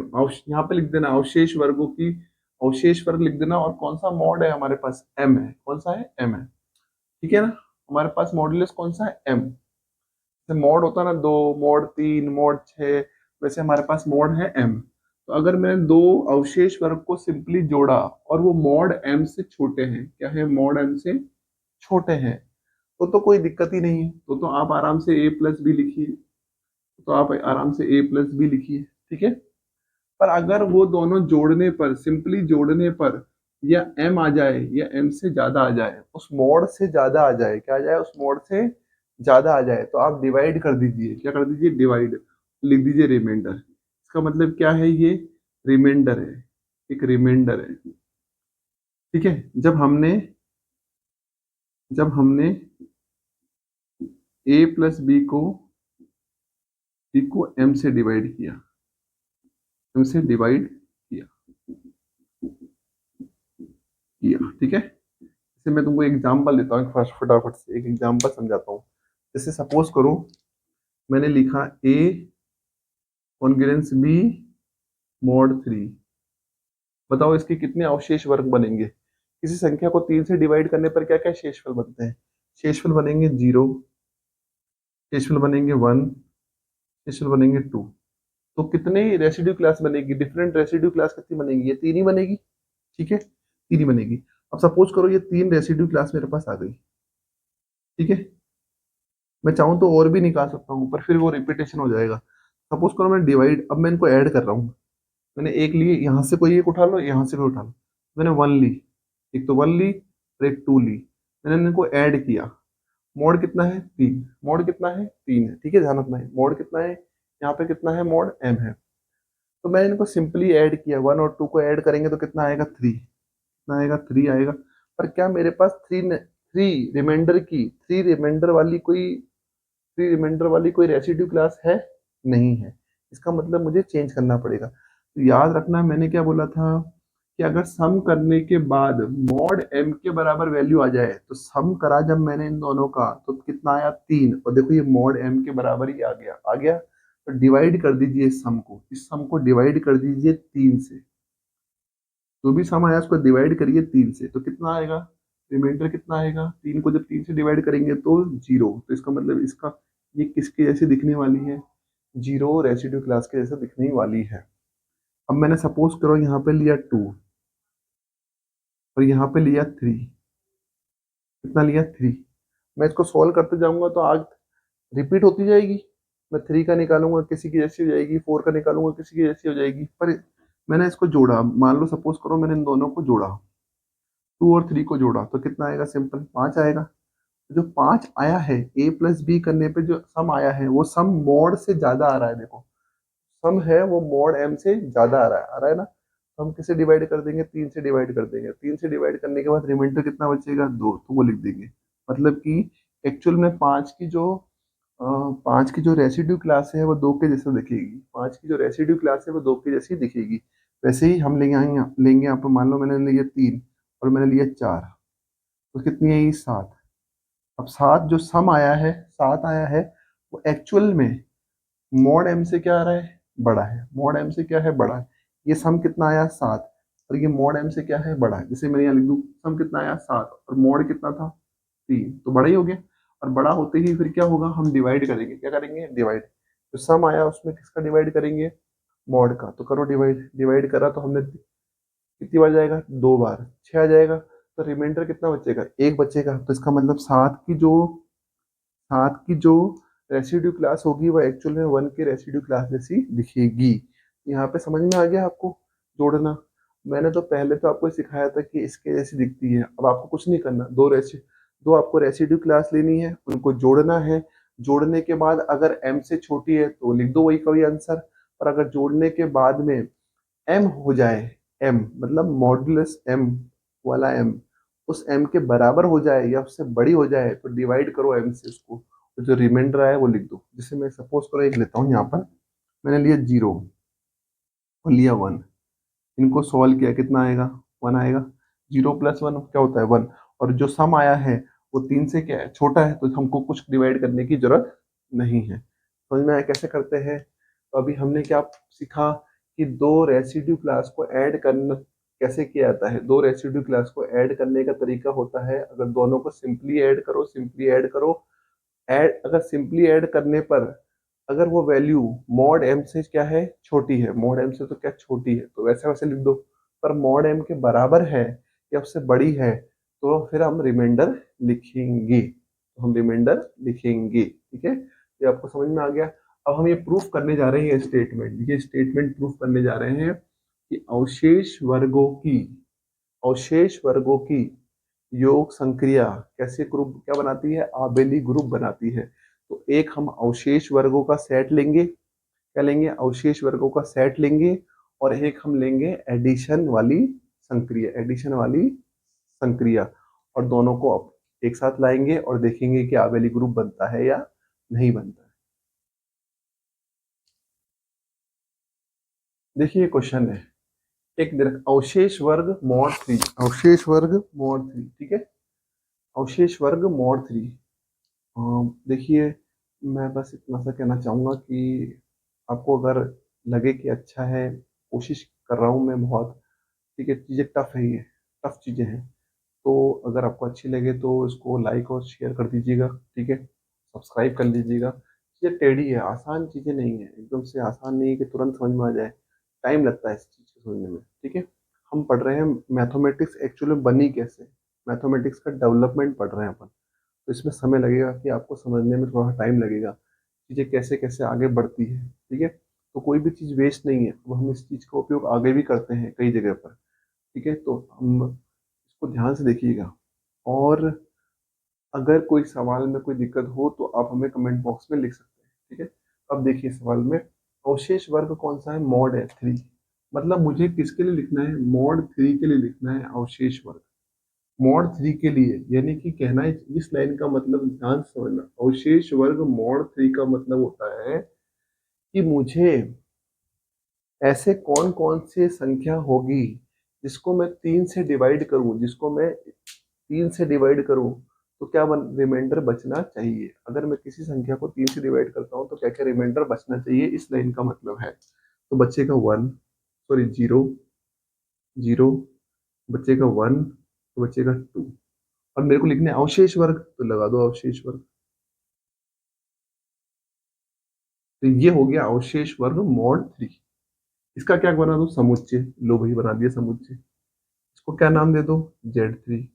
यहाँ पे लिख देना अवशेष वर्गों की, अवशेष वर्ग लिख देना, और कौन सा मॉड है हमारे पास, एम है, कौन सा है, एम है, ठीक है ना। हमारे पास मॉडुलस कौन सा है, एम। जैसे मॉड होता है ना, 2 मॉड 3 मॉड 6, वैसे हमारे पास मॉड है एम। तो अगर मैंने दो अवशेष वर्ग को सिंपली जोड़ा और वो मॉड एम से छोटे हैं, क्या है, मॉड एम से छोटे हैं, तो कोई दिक्कत ही नहीं है। तो आप आराम से ए प्लस बी लिखिए, तो आप आराम से ए प्लस बी लिखिए, ठीक है। पर अगर वो दोनों जोड़ने पर, सिंपली जोड़ने पर, या एम आ जाए या एम से ज्यादा आ जाए, उस मोड से ज्यादा आ जाए, क्या आ जाए, उस मोड से ज्यादा आ जाए, तो आप डिवाइड कर दीजिए, क्या कर दीजिए, डिवाइड, लिख दीजिए रिमाइंडर। इसका मतलब क्या है, ये रिमाइंडर है, एक रिमाइंडर है, ठीक है। जब हमने ए प्लस बी को एम से डिवाइड किया, एम से डिवाइड किया किया, ठीक है। जैसे मैं तुमको एग्जांपल देता हूँ, फर्स्ट फटाफट से एक एग्जांपल समझाता हूँ। जैसे सपोज करो मैंने लिखा ए कॉन्ग्रुएंस बी मॉड 3, बताओ इसके कितने अवशेष वर्ग बनेंगे। किसी संख्या को 3 से डिवाइड करने पर क्या क्या शेषफल बनते हैं, शेषफल बनेंगे 0, शेषफल बनेंगे 1, शेषफल बनेंगे 2। तो कितने रेसिड्यू क्लास बनेगी, डिफरेंट रेसिड्यू क्लास कितनी बनेगी, ये 3 ही बनेगी, ठीक है, 3 ही बनेगी। अब सपोज करो ये 3 रेसिड्यू क्लास मेरे पास आ गई, ठीक है। मैं चाहूँ तो और भी निकाल सकता हूँ, पर फिर वो रिपीटेशन हो जाएगा। सपोज करो मैं डिवाइड, अब मैं इनको ऐड कर रहा हूँ। मैंने एक ली, यहाँ से कोई एक उठा लो, यहाँ से कोई उठा लो, मैंने 1 ली, एक तो 1 ली और एक 2 ली, मैंने इनको ऐड किया। मोड कितना है, 3, मोड कितना है, 3 है, ठीक है, ध्यान रखना है, मोड कितना है, यहाँ पे कितना है, मोड एम है। तो मैंने इनको सिंपली ऐड किया, 1 और 2 को ऐड करेंगे तो कितना आएगा, 3, कितना आएगा, 3 आएगा। पर क्या मेरे पास थ्री रिमाइंडर वाली कोई थ्री रिमाइंडर वाली कोई रेसिड्यू क्लास है, नहीं है। इसका मतलब मुझे चेंज करना पड़ेगा। तो याद रखना मैंने क्या बोला था, कि अगर सम करने के बाद मॉड एम के बराबर वैल्यू आ जाए, तो सम करा जब मैंने इन दोनों का, तो कितना आया, 3, और देखो ये मॉड एम के बराबर ही आ गया। तो डिवाइड कर दीजिए इस सम को डिवाइड कर दीजिए 3 से, जो भी सम आया उसको डिवाइड करिए 3 से, तो कितना आएगा, रिमाइंडर कितना आएगा, 3 को जब 3 से डिवाइड करेंगे तो 0। तो इसका मतलब इसका, ये किसके जैसी दिखने वाली है, 0 रेसिड्यू क्लास के जैसे दिखने वाली है। अब मैंने सपोज करो यहाँ पे लिया 2 और यहाँ पे लिया 3, कितना लिया, 3। मैं इसको सॉल्व करते जाऊंगा तो आग रिपीट होती जाएगी। मैं 3 का निकालूंगा किसी की जैसी हो जाएगी, 4 का निकालूंगा किसी की जैसी हो जाएगी। पर मैंने इसको जोड़ा, मान लो सपोज करो मैंने इन दोनों को जोड़ा, 2 और 3 को जोड़ा, तो कितना आएगा, सिंपल 5 आएगा। जो 5 आया है, ए प्लस बी करने पे जो सम आया है, वो सम मॉड से ज्यादा आ रहा है, देखो सम है वो मॉड एम से ज्यादा आ रहा है ना। तो हम किसे डिवाइड कर देंगे, 3 से डिवाइड कर देंगे, 3 से डिवाइड करने के बाद रिमाइंडर कितना बचेगा, 2, तो वो लिख देंगे। मतलब कि एक्चुअल में 5 की जो रेसिड्यू क्लास है वो 2 के जैसा दिखेगी, 5 की जो रेसिड्यू क्लास है वो 2 के जैसी दिखेगी। वैसे ही हम लेंगे यहाँ पे, मान लो मैंने लिया 3 और मैंने लिया 4, तो कितनी है ये, 7। अब 7 जो सम आया है, 7 आया है, वो एक्चुअल में मॉड एम से क्या आ रहा है, बड़ा है, मॉड एम से क्या है, बड़ा है। ये सम कितना आया 7, और ये मॉड m से क्या है बड़ा है, जैसे मैं यहाँ लिख दूं सम कितना आया 7 और मॉड कितना था 3, तो बड़ा ही हो गया। और बड़ा होते ही फिर क्या होगा, हम डिवाइड करेंगे, क्या करेंगे डिवाइड, तो सम आया उसमें किसका डिवाइड करेंगे, मॉड का, तो करो डिवाइड, डिवाइड करा तो हमने कितनी बार जाएगा, 2 बार, 6 आ जाएगा, तो रिमाइंडर कितना बचेगा, एक बचेगा, तो इसका मतलब 7 की जो रेसिड्यू क्लास होगी वो एक्चुअल में 1 के रेसिड्यू क्लास जैसी दिखेगी। यहाँ पे समझ में आ गया आपको जोड़ना। मैंने तो पहले तो आपको सिखाया था कि इसके जैसी दिखती है, अब आपको कुछ नहीं करना, दो आपको रेसिड्यू क्लास लेनी है, उनको जोड़ना है। जोड़ने के बाद अगर m से छोटी है तो लिख दो वही का वही आंसर, और अगर जोड़ने के बाद में m हो जाए, m मतलब मॉड्यूलस m वाला m उस m के बराबर हो जाए या उससे बड़ी हो जाए तो डिवाइड करो m से उसको, तो जो रिमाइंडर आया वो लिख दो। जैसे मैं सपोज करो एक लेता हूँ, यहाँ पर मैंने लिया 0 और लिया 1, इनको सॉल्व किया कितना आएगा, 1 आएगा। 0 + 1 क्या होता है 1, और जो सम आया है वो 3 से क्या है छोटा है, तो हमको कुछ डिवाइड करने की जरूरत नहीं है। समझ में आया कैसे करते हैं। तो अभी हमने क्या सीखा कि दो रेसिड्यू क्लास को ऐड करना कैसे किया जाता है। दो रेसिड्यू क्लास को ऐड करने का तरीका होता है, अगर दोनों को सिंपली ऐड करो, सिंपली ऐड करो, ऐड अगर सिंपली ऐड करने पर अगर वो वैल्यू मॉड m से क्या है छोटी है, मॉड m से तो क्या छोटी है, तो वैसे वैसे लिख दो। पर मॉड m के बराबर है या उससे बड़ी है तो फिर हम रिमाइंडर लिखेंगे, तो हम रिमाइंडर लिखेंगे, ठीक है। ये आपको समझ में आ गया। अब हम ये प्रूफ करने जा रहे हैं, स्टेटमेंट, ये स्टेटमेंट प्रूफ करने जा रहे हैं कि अवशेष वर्गों की योग संक्रिया कैसे ग्रुप क्या बनाती है, आबेली ग्रुप बनाती है। तो एक हम अवशेष वर्गों का सेट लेंगे, क्या लेंगे, अवशेष वर्गों का सेट लेंगे, और एक हम लेंगे एडिशन वाली संक्रिया, और दोनों को एक साथ लाएंगे और देखेंगे कि आबेली ग्रुप बनता है या नहीं बनता है। देखिए क्वेश्चन है, एक अवशेष वर्ग मॉड 3, ठीक है, अवशेष वर्ग मॉड 3। देखिए मैं बस इतना सा कहना चाहूँगा कि आपको अगर लगे कि अच्छा है, कोशिश कर रहा हूँ मैं बहुत, ठीक है, चीज़ें टफ है, ये टफ चीज़ें हैं, तो अगर आपको अच्छी लगे तो इसको लाइक और शेयर कर दीजिएगा, ठीक है, सब्सक्राइब कर लीजिएगा। चीज़ें टेढ़ी है, आसान चीज़ें नहीं है, एकदम से आसान नहीं है कि तुरंत समझ में आ जाए, टाइम लगता है इस चीज़ को समझने में, ठीक है। हम पढ़ रहे हैं मैथमेटिक्स एक्चुअली बनी कैसे, मैथमेटिक्स का डेवलपमेंट पढ़ रहे हैं अपन, तो इसमें समय लगेगा कि आपको समझने में थोड़ा टाइम लगेगा, चीज़ें कैसे कैसे आगे बढ़ती है, ठीक है। तो कोई भी चीज़ वेस्ट नहीं है, वो हम इस चीज़ का उपयोग आगे भी करते हैं कई जगह पर, ठीक है। तो हम इसको ध्यान से देखिएगा, और अगर कोई सवाल में कोई दिक्कत हो तो आप हमें कमेंट बॉक्स में लिख सकते हैं, ठीक है। अब देखिए सवाल में अवशेष वर्ग कौन सा है, मॉड है 3, मतलब मुझे किसके लिए लिखना है, मॉड 3 के लिए लिखना है अवशेष वर्ग, मॉड 3 के लिए, यानी कि कहना है इस लाइन का मतलब ध्यान से समझना, अवशेष वर्ग मॉड 3 का मतलब होता है कि मुझे ऐसे कौन कौन से संख्या होगी जिसको मैं 3 से डिवाइड करूं, जिसको मैं 3 से डिवाइड करूं तो क्या रिमाइंडर बचना चाहिए, अगर मैं किसी संख्या को 3 से डिवाइड करता हूं तो क्या क्या रिमाइंडर बचना चाहिए, इस लाइन का मतलब है। तो बचेगा 1, सॉरी 0, 0, बचेगा 1, तो बचेगा 2, और मेरे को लिखने अवशेष वर्ग, तो लगा दो अवशेष वर्ग। तो ये हो गया अवशेष वर्ग मॉड 3। इसका क्या बना दो, समुच्चय, लो भाई बना दिया समुच्चय। इसको क्या नाम दे दो, Z3,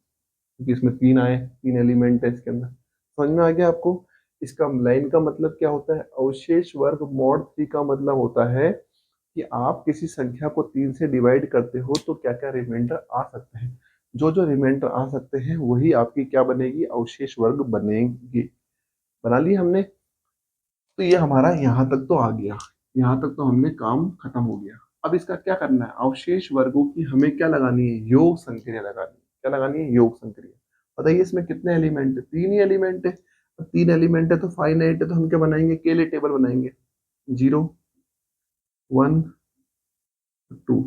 क्योंकि इसमें 3 आए, 3 एलिमेंट है इसके अंदर। समझ में आ गया आपको। इसका लाइन का मतलब क्या होता है, अवशेष वर्ग मॉड 3 का मतलब होता है कि आप किसी संख्या को 3 से डिवाइड करते हो तो क्या क्या रिमाइंडर आ सकते हैं, जो जो रिमाइंडर आ सकते हैं वही आपकी क्या बनेगी, अवशेष वर्ग बनेगी। बना ली हमने। तो ये हमारा यहाँ तक तो आ गया, यहाँ तक तो हमने काम खत्म हो गया। अब इसका क्या करना है, अवशेष वर्गों की हमें क्या लगानी है, योग संक्रिया लगानी है। क्या लगानी है, योग संक्रिया। बताइए इसमें कितने एलिमेंट है, 3 ही एलिमेंट है। अब 3 एलिमेंट है तो फाइनाइट है, तो हम क्या बनाएंगे, केले टेबल बनाएंगे, 0, 1, 2,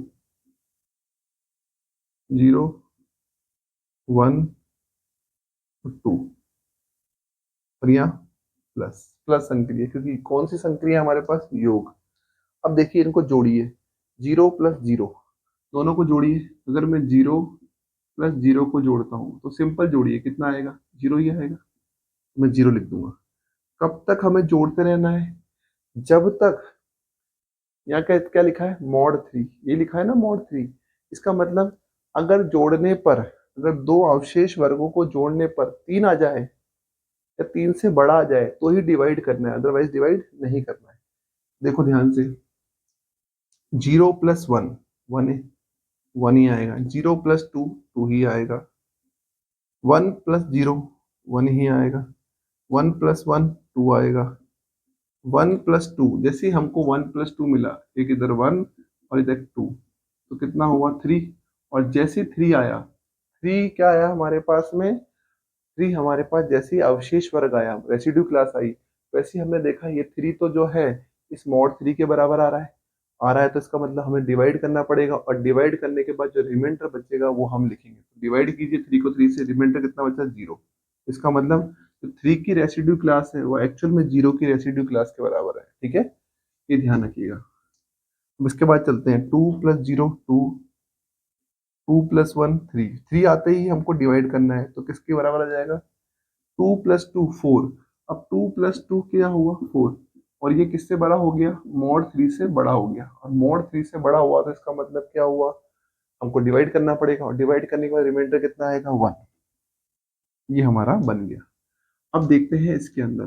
0, 1, 2, और यहाँ प्लस प्लस संक्रिया, क्योंकि कौन सी संक्रिया हमारे पास, योग। अब देखिए इनको जोड़िए, जीरो प्लस जीरो, दोनों को जोड़िए। अगर मैं जीरो प्लस जीरो को जोड़ता हूँ तो सिंपल जोड़िए, कितना आएगा? जीरो ही आएगा। मैं जीरो लिख दूंगा। कब तक हमें जोड़ते रहना है? जब तक, यहाँ क्या क्या लिखा है? मॉड थ्री, ये लिखा है ना मॉड थ्री। इसका मतलब अगर जोड़ने पर, अगर दो अवशेष वर्गों को जोड़ने पर तीन आ जाए या तीन से बड़ा आ जाए तो ही डिवाइड करना है, अदरवाइज डिवाइड नहीं करना है। देखो ध्यान से, जीरो प्लस वन, वन है, वन ही आएगा। जीरो प्लस टू, टू ही आएगा। वन प्लस जीरो, वन ही आएगा। वन प्लस वन, टू आएगा। वन प्लस टू, जैसे ही हमको वन प्लस टू मिला, एक इधर वन और इधर टू, तो कितना हुआ? थ्री। और जैसे थ्री आया, थ्री क्या आया हमारे पास में? थ्री हमारे पास जैसे ही अवशेष वर्ग आया, रेसिड्यू क्लास आई, वैसे ही हमने देखा ये थ्री तो जो है इस मॉड थ्री के बराबर आ रहा है। आ रहा है तो इसका मतलब हमें डिवाइड करना पड़ेगा, और डिवाइड करने के बाद जो रिमाइंडर बचेगा वो हम लिखेंगे। तो डिवाइड कीजिए थ्री को थ्री से, रिमाइंडर कितना बचा? जीरो। इसका मतलब जो थ्री की रेसिड्यू क्लास है वो एक्चुअल में जीरो की रेसिड्यू क्लास के बराबर है। ठीक है, ये ध्यान रखिएगा। अब इसके बाद चलते हैं, two plus zero two, two plus one three, three आते ही हमको डिवाइड करना है तो किसके बराबर आ जाएगा? Two plus two four. अब टू प्लस टू क्या हुआ? फोर। और ये किससे बड़ा हो गया? मॉड थ्री से बड़ा हो गया। और मॉड थ्री से बड़ा हुआ तो इसका मतलब क्या हुआ? हमको डिवाइड करना पड़ेगा, और डिवाइड करने के बाद रिमाइंडर कितना आएगा? वन। ये हमारा बन गया। अब देखते हैं इसके अंदर,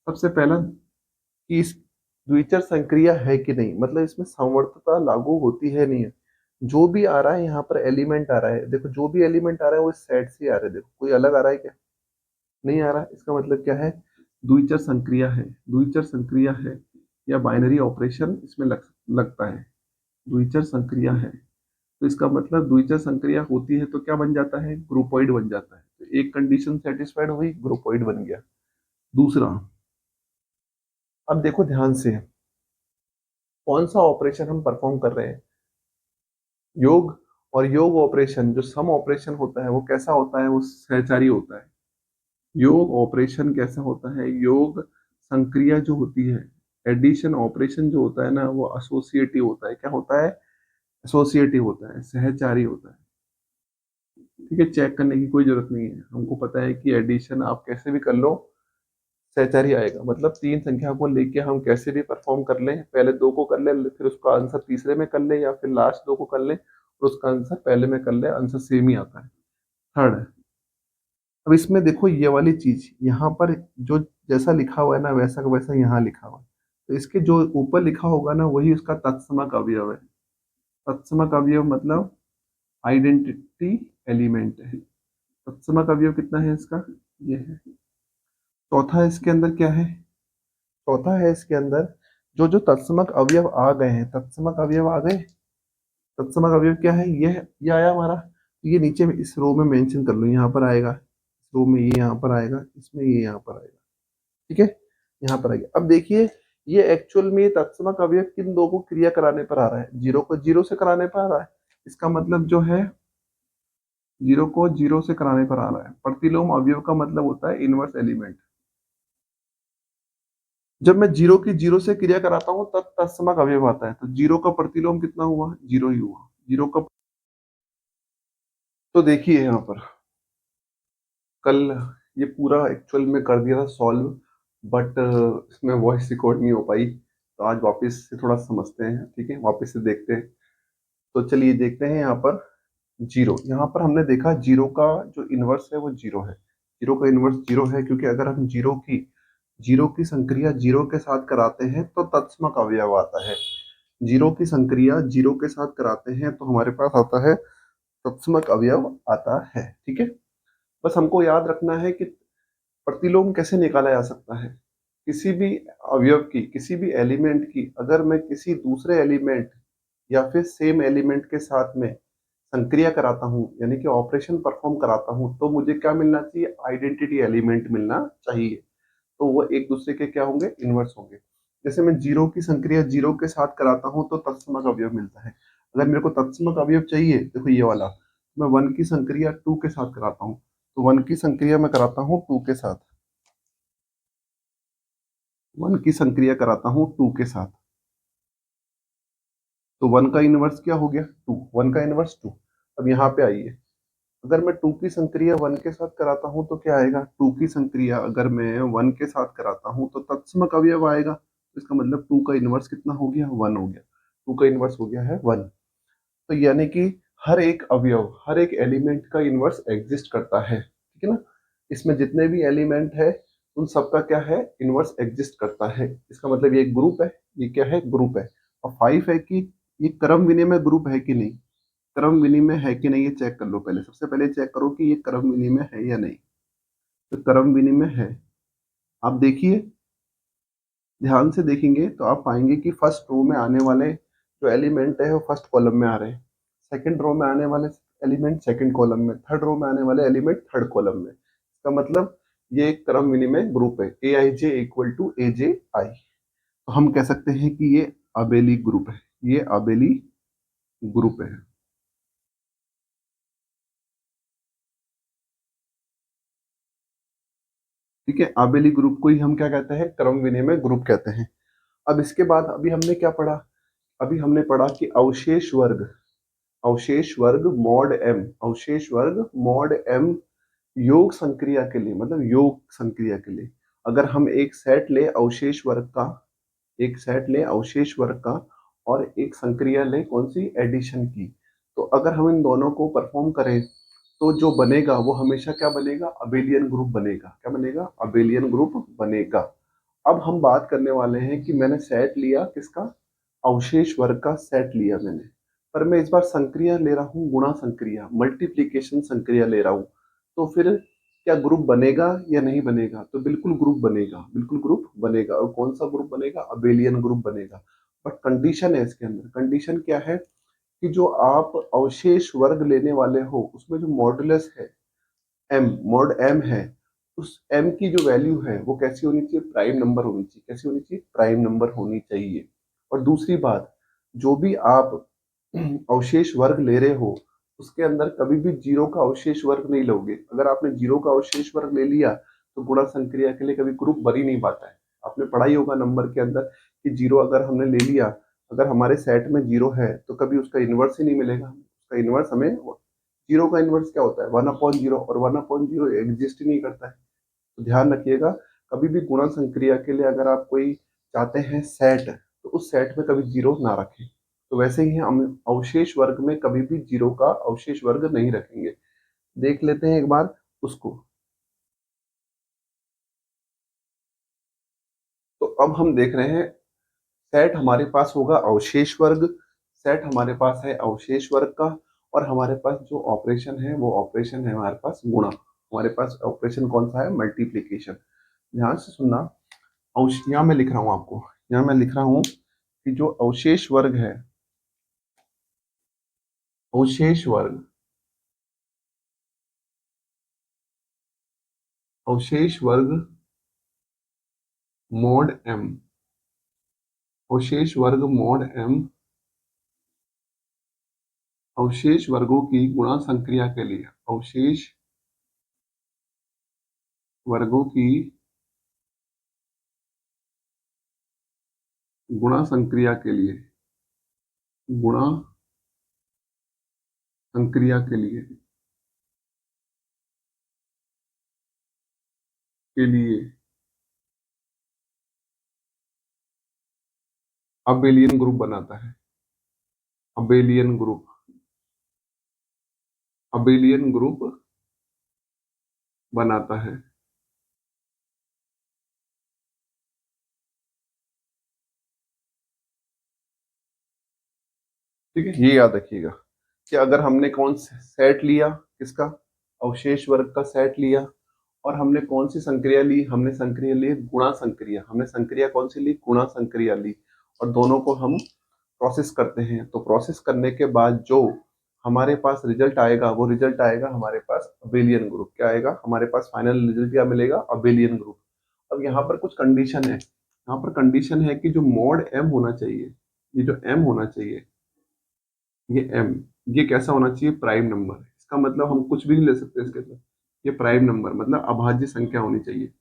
सबसे पहला कि इस द्विचर संक्रिया है कि नहीं, मतलब इसमें समवर्तता लागू होती है नहीं है। जो भी आ रहा है यहाँ पर एलिमेंट आ रहा है, देखो जो भी एलिमेंट आ रहा है वो इस सेट से आ रहा है। देखो कोई अलग आ रहा है क्या? नहीं आ रहा है। इसका मतलब क्या है? द्विचर संक्रिया है। द्विचर संक्रिया है या बाइनरी ऑपरेशन इसमें लगता है। द्विचर संक्रिया है तो इसका मतलब द्विचर संक्रिया होती है तो क्या बन जाता है? ग्रुपॉइड बन जाता है। तो एक कंडीशन सेटिस्फाइड हुई, ग्रुपॉइड बन गया। दूसरा, अब देखो ध्यान से, कौन सा ऑपरेशन हम परफॉर्म कर रहे हैं? योग। और योग ऑपरेशन, जो सम ऑपरेशन होता है वो कैसा होता है? वो सहचारी होता है। योग ऑपरेशन कैसा होता है? योग संक्रिया जो होती है, एडिशन ऑपरेशन जो होता है ना, वो एसोसिएटिव होता है। क्या होता है? एसोसिएटिव होता है, सहचारी होता है। ठीक है, चेक करने की कोई जरूरत नहीं है, हमको पता है कि एडिशन आप कैसे भी कर लो, सहचारी आएगा। मतलब तीन संख्या को लेके हम कैसे भी परफॉर्म कर लें, पहले दो को कर ले, फिर उसका आंसर तीसरे में कर ले, या फिर लास्ट दो को कर ले और उसका आंसर पहले में कर ले, आंसर सेम ही आता है। थर्ड, अब इसमें देखो ये वाली चीज यहाँ पर जो जैसा लिखा हुआ है ना, वैसा का वैसा यहाँ लिखा हुआ है। तो इसके जो ऊपर लिखा होगा ना, वही उसका तत्समक अवयव है। तत्समक अवयव मतलब आइडेंटिटी एलिमेंट है। तत्समक अवयव कितना है इसका? ये है। चौथा इसके अंदर क्या है? चौथा है इसके अंदर, जो जो तत्समक अवयव आ गए हैं, तत्समक अवयव आ गए। तत्समक अवयव क्या है? ये आया हमारा। ये नीचे में इस रो में मेंशन कर लो, यहाँ पर आएगा, इस रो में ये यहाँ पर आएगा, इसमें ये यहाँ पर आएगा। ठीक है, यहाँ पर आएगा। अब देखिए, ये एक्चुअल में तत्समक अवयव किन दो को क्रिया कराने पर आ रहा है? जीरो को जीरो से कराने पर आ रहा है। इसका मतलब जो है, जीरो को जीरो से कराने पर आ रहा है। प्रतिलोम अवयव का मतलब होता है इनवर्स एलिमेंट। जब मैं जीरो की जीरो से क्रिया कराता हूं तब तत्समक अवयव आता है। तो जीरो का प्रतिलोम कितना हुआ? जीरो ही हुआ। जीरो का, तो देखिए यहाँ पर, कल ये पूरा एक्चुअल में कर दिया था सॉल्व, बट इसमें वॉइस रिकॉर्ड नहीं हो पाई, तो आज वापस से थोड़ा समझते हैं। ठीक है, वापस से देखते हैं। तो चलिए देखते हैं यहाँ पर। जीरो, यहाँ पर हमने देखा जीरो का जो इनवर्स है वो जीरो है। जीरो का इनवर्स जीरो है, क्योंकि अगर हम जीरो की संक्रिया जीरो के साथ कराते हैं तो तत्समक अवयव आता है। जीरो की संक्रिया जीरो के साथ कराते हैं तो हमारे पास आता है तत्समक अवयव आता है। ठीक है, बस हमको याद रखना है कि प्रतिलोम कैसे निकाला जा सकता है। किसी भी अवयव की, किसी भी एलिमेंट की अगर मैं किसी दूसरे एलिमेंट या फिर सेम एलिमेंट के साथ में संक्रिया कराता हूँ, यानी कि ऑपरेशन परफॉर्म कराता हूँ, तो मुझे क्या मिलना चाहिए? आइडेंटिटी एलिमेंट मिलना चाहिए। तो वो एक दूसरे के क्या होंगे? इनवर्स होंगे। जैसे मैं जीरो की संक्रिया जीरो के साथ कराता हूँ तो तत्समक अवयव मिलता है। अगर मेरे को तत्समक अवयव चाहिए, देखो ये वाला, मैं वन की संक्रिया टू के साथ कराता हूँ, तो वन की संक्रिया मैं कराता हूँ टू के साथ, वन की संक्रिया कराता हूँ टू के साथ। तो 1 का इनवर्स क्या हो गया 2, 1 का इनवर्स 2। अब यहाँ पे आइए, अगर मैं 2 की संक्रिया 1 के साथ कराता हूँ तो क्या आएगा, 2 की संक्रिया अगर मैं 1 के साथ कराता हूँ तो तत्समक अवयव आएगा। तो इसका मतलब 2 का इनवर्स कितना हो गया 1 हो गया, 2 का इनवर्स हो गया है 1। तो यानी कि हर एक अवयव, हर एक एलिमेंट का इनवर्स एग्जिस्ट करता है, ठीक है ना। इसमें जितने भी एलिमेंट है उन सबका क्या है, इनवर्स एग्जिस्ट करता है। इसका मतलब ये एक ग्रुप है, ये क्या है, ग्रुप है। और 5 है कि ये क्रम विनिमय ग्रुप है कि नहीं, क्रम विनिमय है कि नहीं, ये चेक कर लो पहले। सबसे पहले चेक करो कि ये क्रम विनिमय है या नहीं। तो क्रम विनिमय है, आप देखिए, ध्यान से देखेंगे तो आप पाएंगे कि फर्स्ट रो में आने वाले जो एलिमेंट है वो फर्स्ट कॉलम में आ रहे हैं, सेकंड रो में आने वाले एलिमेंट सेकंड कॉलम में, थर्ड रो में आने वाले एलिमेंट थर्ड कॉलम में। इसका मतलब ये एक क्रम विनिमय ग्रुप है, ए आई जे इक्वल टू ए जे आई। तो हम कह सकते हैं कि ये अबेली ग्रुप है, ये अबेली ग्रुप है। ठीक है, आबेली ग्रुप को ही हम क्या कहते हैं, क्रम विनिमय ग्रुप कहते हैं। अब इसके बाद अभी हमने क्या पढ़ा, अभी हमने पढ़ा कि अवशेष वर्ग, अवशेष वर्ग मॉड एम, अवशेष वर्ग मॉड एम योग संक्रिया के लिए, मतलब योग संक्रिया के लिए अगर हम एक सेट ले अवशेष वर्ग का, एक सेट ले अवशेष वर्ग का और एक संक्रिया ले कौन सी, एडिशन की, तो अगर हम इन दोनों को परफॉर्म करें तो जो बनेगा वो हमेशा क्या बनेगा, अबेलियन ग्रुप बनेगा। क्या बनेगा, अबेलियन ग्रुप बनेगा। अब हम बात करने वाले हैं कि मैंने सेट लिया किसका, अवशेष वर्ग का सेट लिया मैंने, पर मैं इस बार संक्रिया ले रहा हूँ, गुणा संक्रिया, मल्टीप्लीकेशन संक्रिया ले रहा हूँ। तो फिर क्या ग्रुप बनेगा या नहीं बनेगा, तो बिल्कुल ग्रुप बनेगा, बिल्कुल ग्रुप बनेगा। और कौन सा ग्रुप बनेगा, अबेलियन ग्रुप बनेगा। बट कंडीशन है इसके अंदर, कंडीशन क्या है कि जो आप अवशेष वर्ग लेने वाले हो उसमें जो मॉडुलस है एम, मॉड एम है, उस एम की जो वैल्यू है वो कैसी होनी चाहिए, प्राइम नंबर होनी चाहिए। कैसी होनी चाहिए, प्राइम नंबर होनी चाहिए। और दूसरी बात, जो भी आप अवशेष वर्ग ले रहे हो उसके अंदर कभी भी जीरो का अवशेष वर्ग नहीं लोगे। अगर आपने जीरो का अवशेष वर्ग ले लिया तो गुणा संक्रिया के लिए कभी ग्रुप बन ही नहीं पाता है। आपने पढ़ा ही होगा नंबर के अंदर कि जीरो अगर हमने ले लिया, अगर हमारे सेट में जीरो है तो कभी उसका इनवर्स ही नहीं मिलेगा। उसका इनवर्स हमें, जीरो का इनवर्स क्या होता है, 1/0, और 1/0 एग्जिस्ट ही नहीं करता है। तो ध्यान रखिएगा, कभी भी गुणा संक्रिया के लिए अगर आप कोई चाहते हैं सेट, तो उस सेट में कभी जीरो ना रखें। तो वैसे ही हम अवशेष वर्ग में कभी भी जीरो का अवशेष वर्ग नहीं रखेंगे। देख लेते हैं एक बार उसको। तो अब हम देख रहे हैं, सेट हमारे पास होगा अवशेष वर्ग, सेट हमारे पास है अवशेष वर्ग का, और हमारे पास जो ऑपरेशन है वो ऑपरेशन है हमारे पास गुणा। हमारे पास ऑपरेशन कौन सा है, मल्टीप्लीकेशन। ध्यान से सुनना, यहाँ मैं लिख रहा हूँ आपको, यहाँ मैं लिख रहा हूँ कि जो अवशेष वर्ग है, अवशेष वर्ग, अवशेष वर्ग मॉड एम, अवशेष वर्ग मॉड एम अवशेष वर्गों की गुणा संक्रिया के लिए, अवशेष वर्गों की गुणा संक्रिया के लिए, गुणा संक्रिया के लिए अबेलियन ग्रुप बनाता है। अबेलियन ग्रुप, अबेलियन ग्रुप बनाता है। ठीक है, ये याद रखिएगा कि अगर हमने कौन सेट लिया, किसका, अवशेष वर्ग का सेट लिया, और हमने कौन सी संक्रिया ली, हमने संक्रिया ली गुणा संक्रिया, हमने संक्रिया कौन सी ली, गुणा संक्रिया ली, और दोनों को हम प्रोसेस करते हैं। तो प्रोसेस करने के बाद जो हमारे पास रिजल्ट आएगा वो रिजल्ट आएगा हमारे पास अबेलियन ग्रुप। क्या आएगा हमारे पास, फाइनल रिजल्ट क्या मिलेगा, अबेलियन ग्रुप। अब यहाँ पर कुछ कंडीशन है, यहाँ पर कंडीशन है कि जो मॉड एम होना चाहिए, ये जो एम होना चाहिए, ये एम, ये कैसा होना चाहिए, प्राइम नंबर। इसका मतलब हम कुछ भी नहीं ले सकते इसके अंदर, ये प्राइम नंबर मतलब अभाज्य संख्या होनी चाहिए,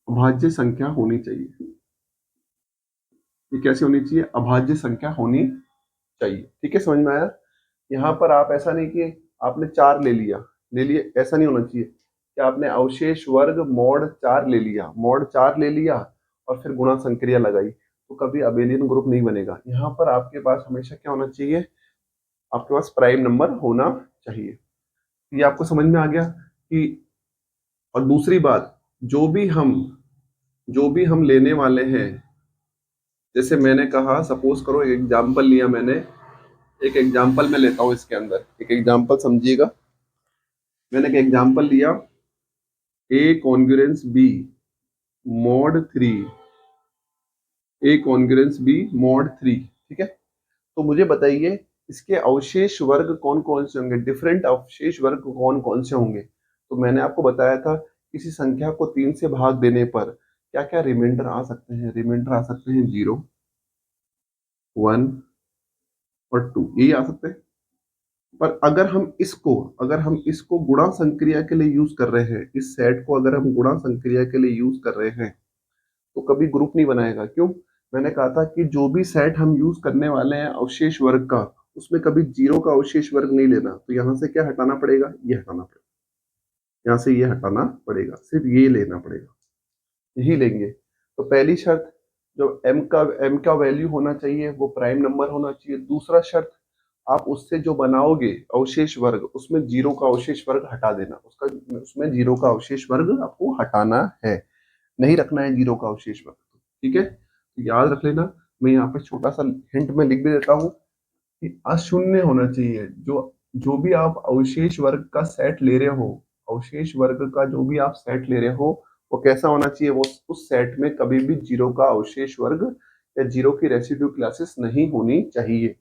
अभाज्य संख्या होनी चाहिए। ये कैसी होनी चाहिए, अभाज्य संख्या होनी चाहिए। ठीक है, समझ में आया। यहाँ पर आप ऐसा नहीं कि आपने 4 ले लिए, ऐसा नहीं होना चाहिए कि आपने अवशेष वर्ग मॉड 4 ले लिया, मॉड 4 ले लिया और फिर गुणा संक्रिया लगाई, तो कभी अबेलियन ग्रुप नहीं बनेगा। यहाँ पर आपके पास हमेशा क्या होना चाहिए, आपके पास प्राइम नंबर होना चाहिए। ये आपको समझ में आ गया कि, और दूसरी बात, जो भी हम लेने वाले हैं, जैसे मैंने कहा, सपोज करो एक एग्जांपल लिया मैंने, एक एग्जांपल मैं लेता हूं इसके अंदर, एक एग्जांपल समझिएगा। मैंने एक एग्जांपल लिया, a congruence b mod 3, A congruence b mod 3। ठीक है, तो मुझे बताइए इसके अवशेष वर्ग कौन कौन से होंगे, डिफरेंट अवशेष वर्ग कौन कौन से होंगे। तो मैंने आपको बताया था किसी संख्या को 3 से भाग देने पर क्या क्या रिमाइंडर आ सकते हैं, रिमाइंडर आ सकते हैं 0, 1 और 2, यही आ सकते हैं। पर अगर हम इसको गुणा संक्रिया के लिए यूज कर रहे हैं, इस सेट को अगर हम गुणा संक्रिया के लिए यूज कर रहे हैं, तो कभी ग्रुप नहीं बनाएगा। क्यों? मैंने कहा था कि जो भी सेट हम यूज करने वाले हैं अवशेष वर्ग का, उसमें कभी 0 का अवशेष वर्ग नहीं लेना। तो यहां से क्या हटाना पड़ेगा, ये हटाना पड़ेगा, यहाँ से ये हटाना पड़ेगा, सिर्फ ये लेना पड़ेगा, यही लेंगे। तो पहली शर्त, जो m का वैल्यू होना चाहिए वो प्राइम नंबर होना चाहिए। दूसरा शर्त, आप उससे जो बनाओगे अवशेष वर्ग, उसमें 0 का अवशेष वर्ग हटा देना, उसमें 0 का अवशेष वर्ग आपको हटाना है, नहीं रखना है 0 का अवशेष वर्ग। ठीक है, तो याद रख लेना। मैं यहाँ पे छोटा सा हिंट में लिख भी देता हूँ कि अशून्य होना चाहिए। जो जो भी आप अवशेष वर्ग का सेट ले रहे हो, अवशेष वर्ग का जो भी आप सेट ले रहे हो, वो कैसा होना चाहिए, वो उस सेट में कभी भी 0 का अवशेष वर्ग या 0 की रेसिड्यू क्लासेस नहीं होनी चाहिए,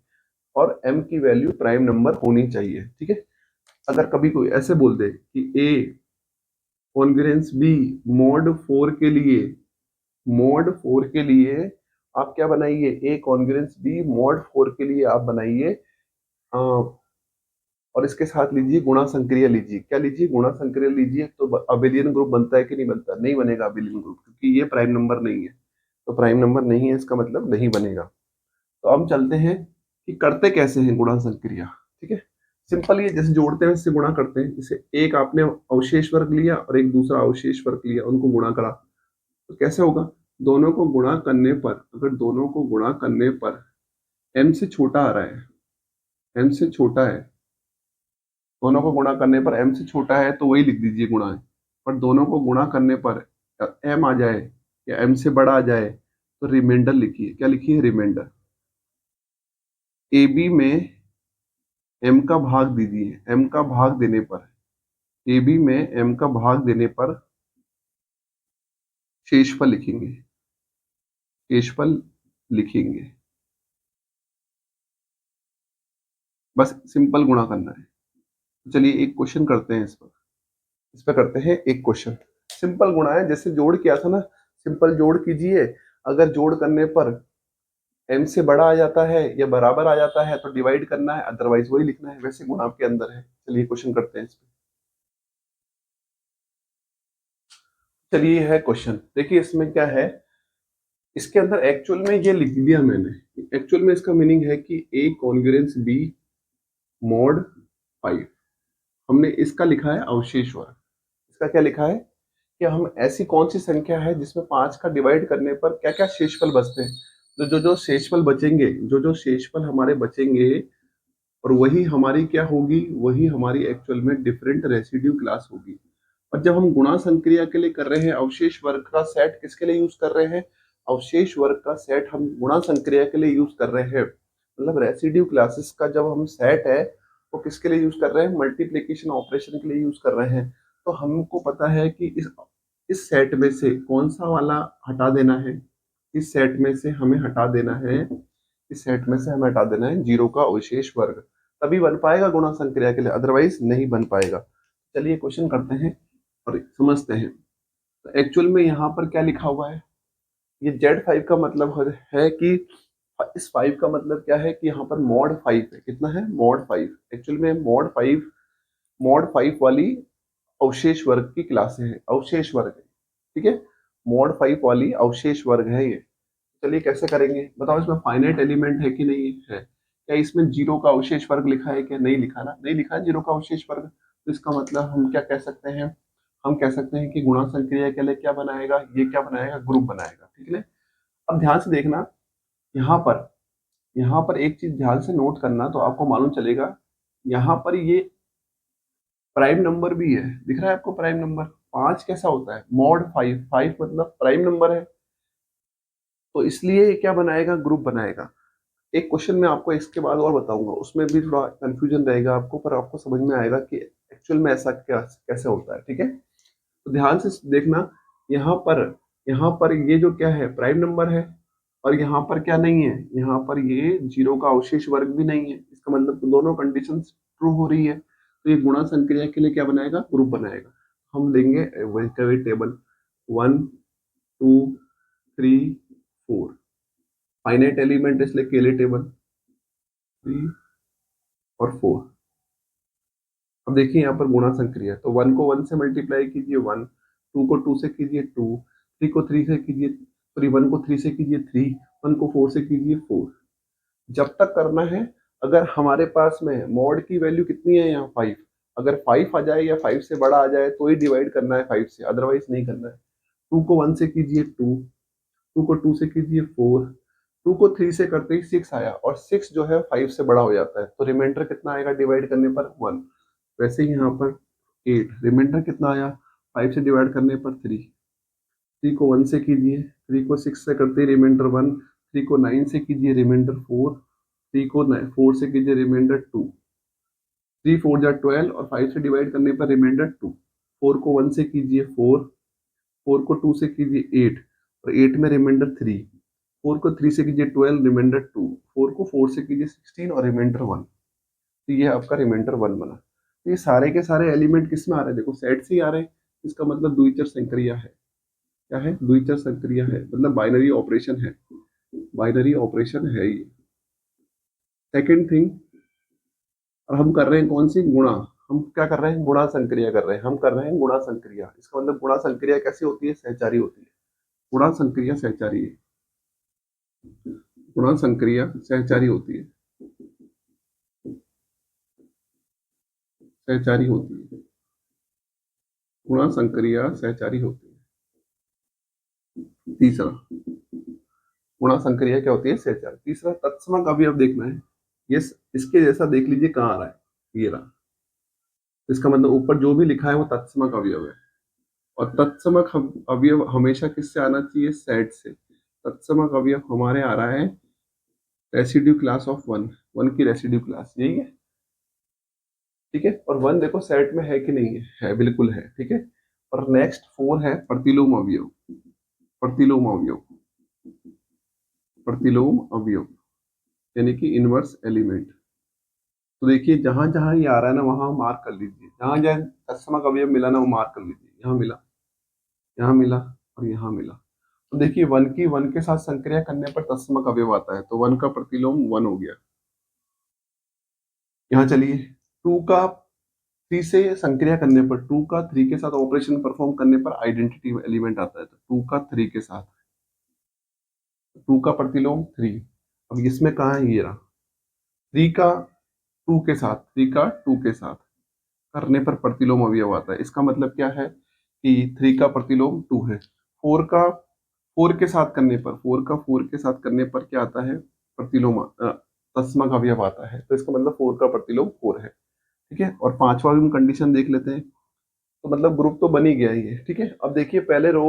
और m की वैल्यू प्राइम नंबर होनी चाहिए। ठीक है, अगर कभी कोई ऐसे बोल दे कि a कॉन्ग्रुएंस b मोड 4 के लिए आप क्या बनाइए, ए कॉन्ग्रुएंस बी मॉड 4 के लिए आप बनाइए, और इसके साथ लीजिए गुणा संक्रिया लीजिए। क्या लीजिए, गुणा संक्रिया लीजिए, तो अबेलियन ग्रुप बनता है कि नहीं बनता, नहीं बनेगा अबेलियन ग्रुप, क्योंकि ये प्राइम नंबर नहीं है। तो प्राइम नंबर नहीं है, इसका मतलब नहीं बनेगा। तो हम चलते हैं कि करते कैसे हैं गुणा संक्रिया। ठीक है, सिंपल, ये जैसे जोड़ते हैं इससे गुणा करते हैं। जैसे एक आपने अवशेष वर्ग लिया और एक दूसरा अवशेष वर्ग लिया, उनको गुणा करा, तो कैसे होगा, दोनों को गुणा करने पर, अगर दोनों को गुणा करने पर m से छोटा आ रहा है, m से छोटा है, दोनों को गुणा करने पर m से छोटा है तो वही लिख दीजिए गुणा है। पर दोनों को गुणा करने पर m आ जाए या m से बड़ा आ जाए तो रिमाइंडर लिखिए। क्या लिखिए, रिमाइंडर। ab में m का भाग दीजिए, m का भाग देने पर, ab में m का भाग देने पर शेषफल लिखेंगे, शेषफल लिखेंगे। बस सिंपल गुणा करना है। चलिए एक क्वेश्चन करते हैं इस पर करते हैं एक क्वेश्चन। सिंपल गुणा है, जैसे जोड़ किया था ना, सिंपल जोड़ कीजिए। अगर जोड़ करने पर m से बड़ा आ जाता है या बराबर आ जाता है तो डिवाइड करना है, अदरवाइज वही लिखना है, वैसे गुणा के अंदर है। चलिए क्वेश्चन करते हैं इस पे। चलिए है क्वेश्चन, देखिए इसमें क्या है, इसके अंदर एक्चुअल में ये लिख दिया मैंने। एक्चुअल में इसका मीनिंग है कि a कॉन्ग्रुएंस b मॉड 5, हमने इसका लिखा है अवशेष वर्ग। इसका क्या लिखा है कि हम ऐसी कौन सी संख्या है जिसमें 5 का डिवाइड करने पर क्या क्या शेषफल बचते हैं। तो जो जो शेषफल बचेंगे, जो जो शेषफल हमारे बचेंगे, और वही हमारी क्या होगी, वही हमारी एक्चुअल में डिफरेंट रेसिड्यू क्लास होगी। और जब हम गुणा संक्रिया के लिए कर रहे हैं, अवशेष वर्ग का सेट किसके लिए यूज कर रहे हैं, अवशेष वर्ग का सेट हम गुणा संक्रिया के लिए यूज कर रहे हैं। मतलब रेसिड्यू क्लासेस का जब हम सेट है वो किसके लिए यूज कर रहे हैं, मल्टीप्लीकेशन ऑपरेशन के लिए यूज कर रहे हैं। तो हमको पता है कि इस सेट में से कौन सा वाला हटा देना है, इस सेट में से हमें हटा देना है, इस सेट में से हमें हटा देना है 0 का अवशेष वर्ग, तभी बन पाएगा गुणा संक्रिया के लिए, अदरवाइज नहीं बन पाएगा। चलिए क्वेश्चन करते हैं और समझते हैं। तो एक्चुअल में यहाँ पर क्या लिखा हुआ है, ये Z5 का मतलब है कि, इस 5 का मतलब क्या है कि यहाँ पर मॉड 5 है। कितना है, मॉड 5। एक्चुअल में मॉड 5 वाली अवशेष वर्ग की क्लास है, अवशेष वर्ग है। ठीक है, मॉड 5 वाली अवशेष वर्ग है ये। चलिए कैसे करेंगे बताओ, इसमें फाइनाइट एलिमेंट है कि नहीं है? क्या इसमें जीरो का अवशेष वर्ग लिखा है क्या? नहीं लिखा ना, नहीं लिखा है जीरो का अवशेष वर्ग। तो इसका मतलब हम क्या कह सकते हैं, हम कह सकते हैं कि गुणा संक्रिया के लिए क्या बनाएगा, ये क्या बनाएगा, ग्रुप बनाएगा, ठीक है। अब ध्यान से देखना, यहाँ पर एक चीज ध्यान से नोट करना तो आपको मालूम चलेगा, यहाँ पर ये प्राइम नंबर भी है, दिख रहा है आपको प्राइम नंबर? 5 कैसा होता है, मॉड 5, 5 मतलब प्राइम नंबर है, तो इसलिए ये क्या बनाएगा, ग्रुप बनाएगा। एक क्वेश्चन मैं आपको इसके बाद और बताऊंगा, उसमें भी थोड़ा कंफ्यूजन रहेगा आपको, पर आपको समझ में आएगा कि एक्चुअल में ऐसा क्या कैसे होता है, ठीक है। तो ध्यान से देखना, यहाँ पर यहाँ पर ये जो क्या है, प्राइम नंबर है, और यहाँ पर क्या नहीं है, यहाँ पर ये जीरो का अवशेष वर्ग भी नहीं है। इसका मतलब दोनों कंडीशन ट्रू हो रही है, तो ये गुणा संक्रिया के लिए क्या बनाएगा, ग्रुप बनाएगा। हम लेंगे वही टेबल 1 2 3 4, फाइनाइट एलिमेंट इसलिए केले टेबल 3 और 4। अब देखिए यहाँ पर गुणा संक्रिया, तो 1 को 1 से मल्टीप्लाई कीजिए 1, 2 को 2 से कीजिए 2, 3 को 3 से कीजिए, सॉरी 1 को 3 से कीजिए 3, 1 को 4 से कीजिए 4। जब तक करना है, अगर हमारे पास में मॉड की वैल्यू कितनी है यहाँ 5, अगर 5 आ जाए या 5 से बड़ा आ जाए तो ही डिवाइड करना है 5 से, अदरवाइज नहीं करना है। 2 को 1 से कीजिए 2, 2 को 2 से कीजिए 4, 2 को 3 से करते ही 6 आया, और 6 जो है 5 से बड़ा हो जाता है, तो रिमाइंडर कितना आएगा डिवाइड करने पर 1। वैसे ही यहाँ पर 8, रिमाइंडर कितना आया 5 से डिवाइड करने पर 3, 3 को 1 से कीजिए, 3 को 6 से करते ही रिमाइंडर 1, 3 को 9 से कीजिए रिमाइंडर 4, 3 को 4 से कीजिए रिमाइंडर 2, 3 4 जा 12 और 5 से डिवाइड करने पर रिमाइंडर 2, 4 को 1 से कीजिए 4, 4 को 2 से कीजिए 8 और 8 में रिमाइंडर 3, 4 को 3 से कीजिए 12, रिमाइंडर 2, 4 को 4 से कीजिए 16 और रिमाइंडर 1। तो ये आपका रिमाइंडर 1 बना। तो ये सारे के सारे एलिमेंट किस में आ रहे हैं, देखो सेट से ही आ रहे हैं। इसका मतलब द्विचर संक्रिया है। क्या है, द्विचर संक्रिया है, मतलब बाइनरी ऑपरेशन है, बाइनरी ऑपरेशन है ये। सेकेंड थिंग, और हम कर रहे हैं कौन सी, गुणा। हम क्या कर रहे हैं, गुणा संक्रिया कर रहे हैं, हम कर रहे हैं गुणा संक्रिया। इसका मतलब गुणा संक्रिया कैसी होती है, सहचारी होती है। गुणा संक्रिया सहचारी है, गुणा संक्रिया सहचारी होती है, सहचारी होती है, गुणा संक्रिया सहचारी होती है। तीसरा, गुणा संक्रिया क्या होती है, सहचारी। तीसरा, तत्समक अवयव देखना है। ये इसके जैसा देख लीजिए कहाँ आ रहा है, ये रहा। इसका मतलब ऊपर जो भी लिखा है वो तत्समक अवयव है, और तत्समक अवयव हमेशा किससे आना चाहिए, सेट से। तत्समक अवयव हमारे आ रहा है रेसिड्यू क्लास ऑफ 1, 1 की रेसिड्यू क्लास, यही है, ठीक है। और 1 देखो सेट में है कि नहीं है, बिल्कुल है, ठीक है। और नेक्स्ट 4 है प्रतिलोम अवयव, प्रतिलोम अवयव, प्रतिलोम अवयव यानी कि इनवर्स एलिमेंट। तो देखिए जहां जहां ये आ रहा है ना वहां मार्क कर लीजिए, जहां जहां तत्समक अवयव मिला ना वो मार्क कर लीजिए, यहाँ मिला, यहाँ मिला और यहाँ मिला। तो देखिए 1 की 1 के साथ संक्रिया करने पर तत्समक अवयव आता है, तो 1 का प्रतिलोम 1 हो गया। यहाँ चलिए 2 का 3 से संक्रिया करने पर, 2 का 3 के साथ ऑपरेशन परफॉर्म करने पर आइडेंटिटी एलिमेंट आता है, तो 2 का 3 के साथ, 2 का प्रतिलोम 3। अब इसमें कहाँ है, ये रहा, 3 का 2 के साथ, 3 का 2 के साथ करने पर प्रतिलोम अवयव आता है। इसका मतलब क्या है कि 3 का प्रतिलोम 2 है, 4 का 4 के साथ करने पर, 4 का 4 के साथ करने पर क्या आता है, प्रतिलोम तत्समक अवयव आता है। तो इसका मतलब 4 का प्रतिलोम 4 है, ठीक है। और पांचवा भी हम कंडीशन देख लेते हैं, तो मतलब ग्रुप तो बन ही गया ही है, ठीक है। अब देखिए पहली रो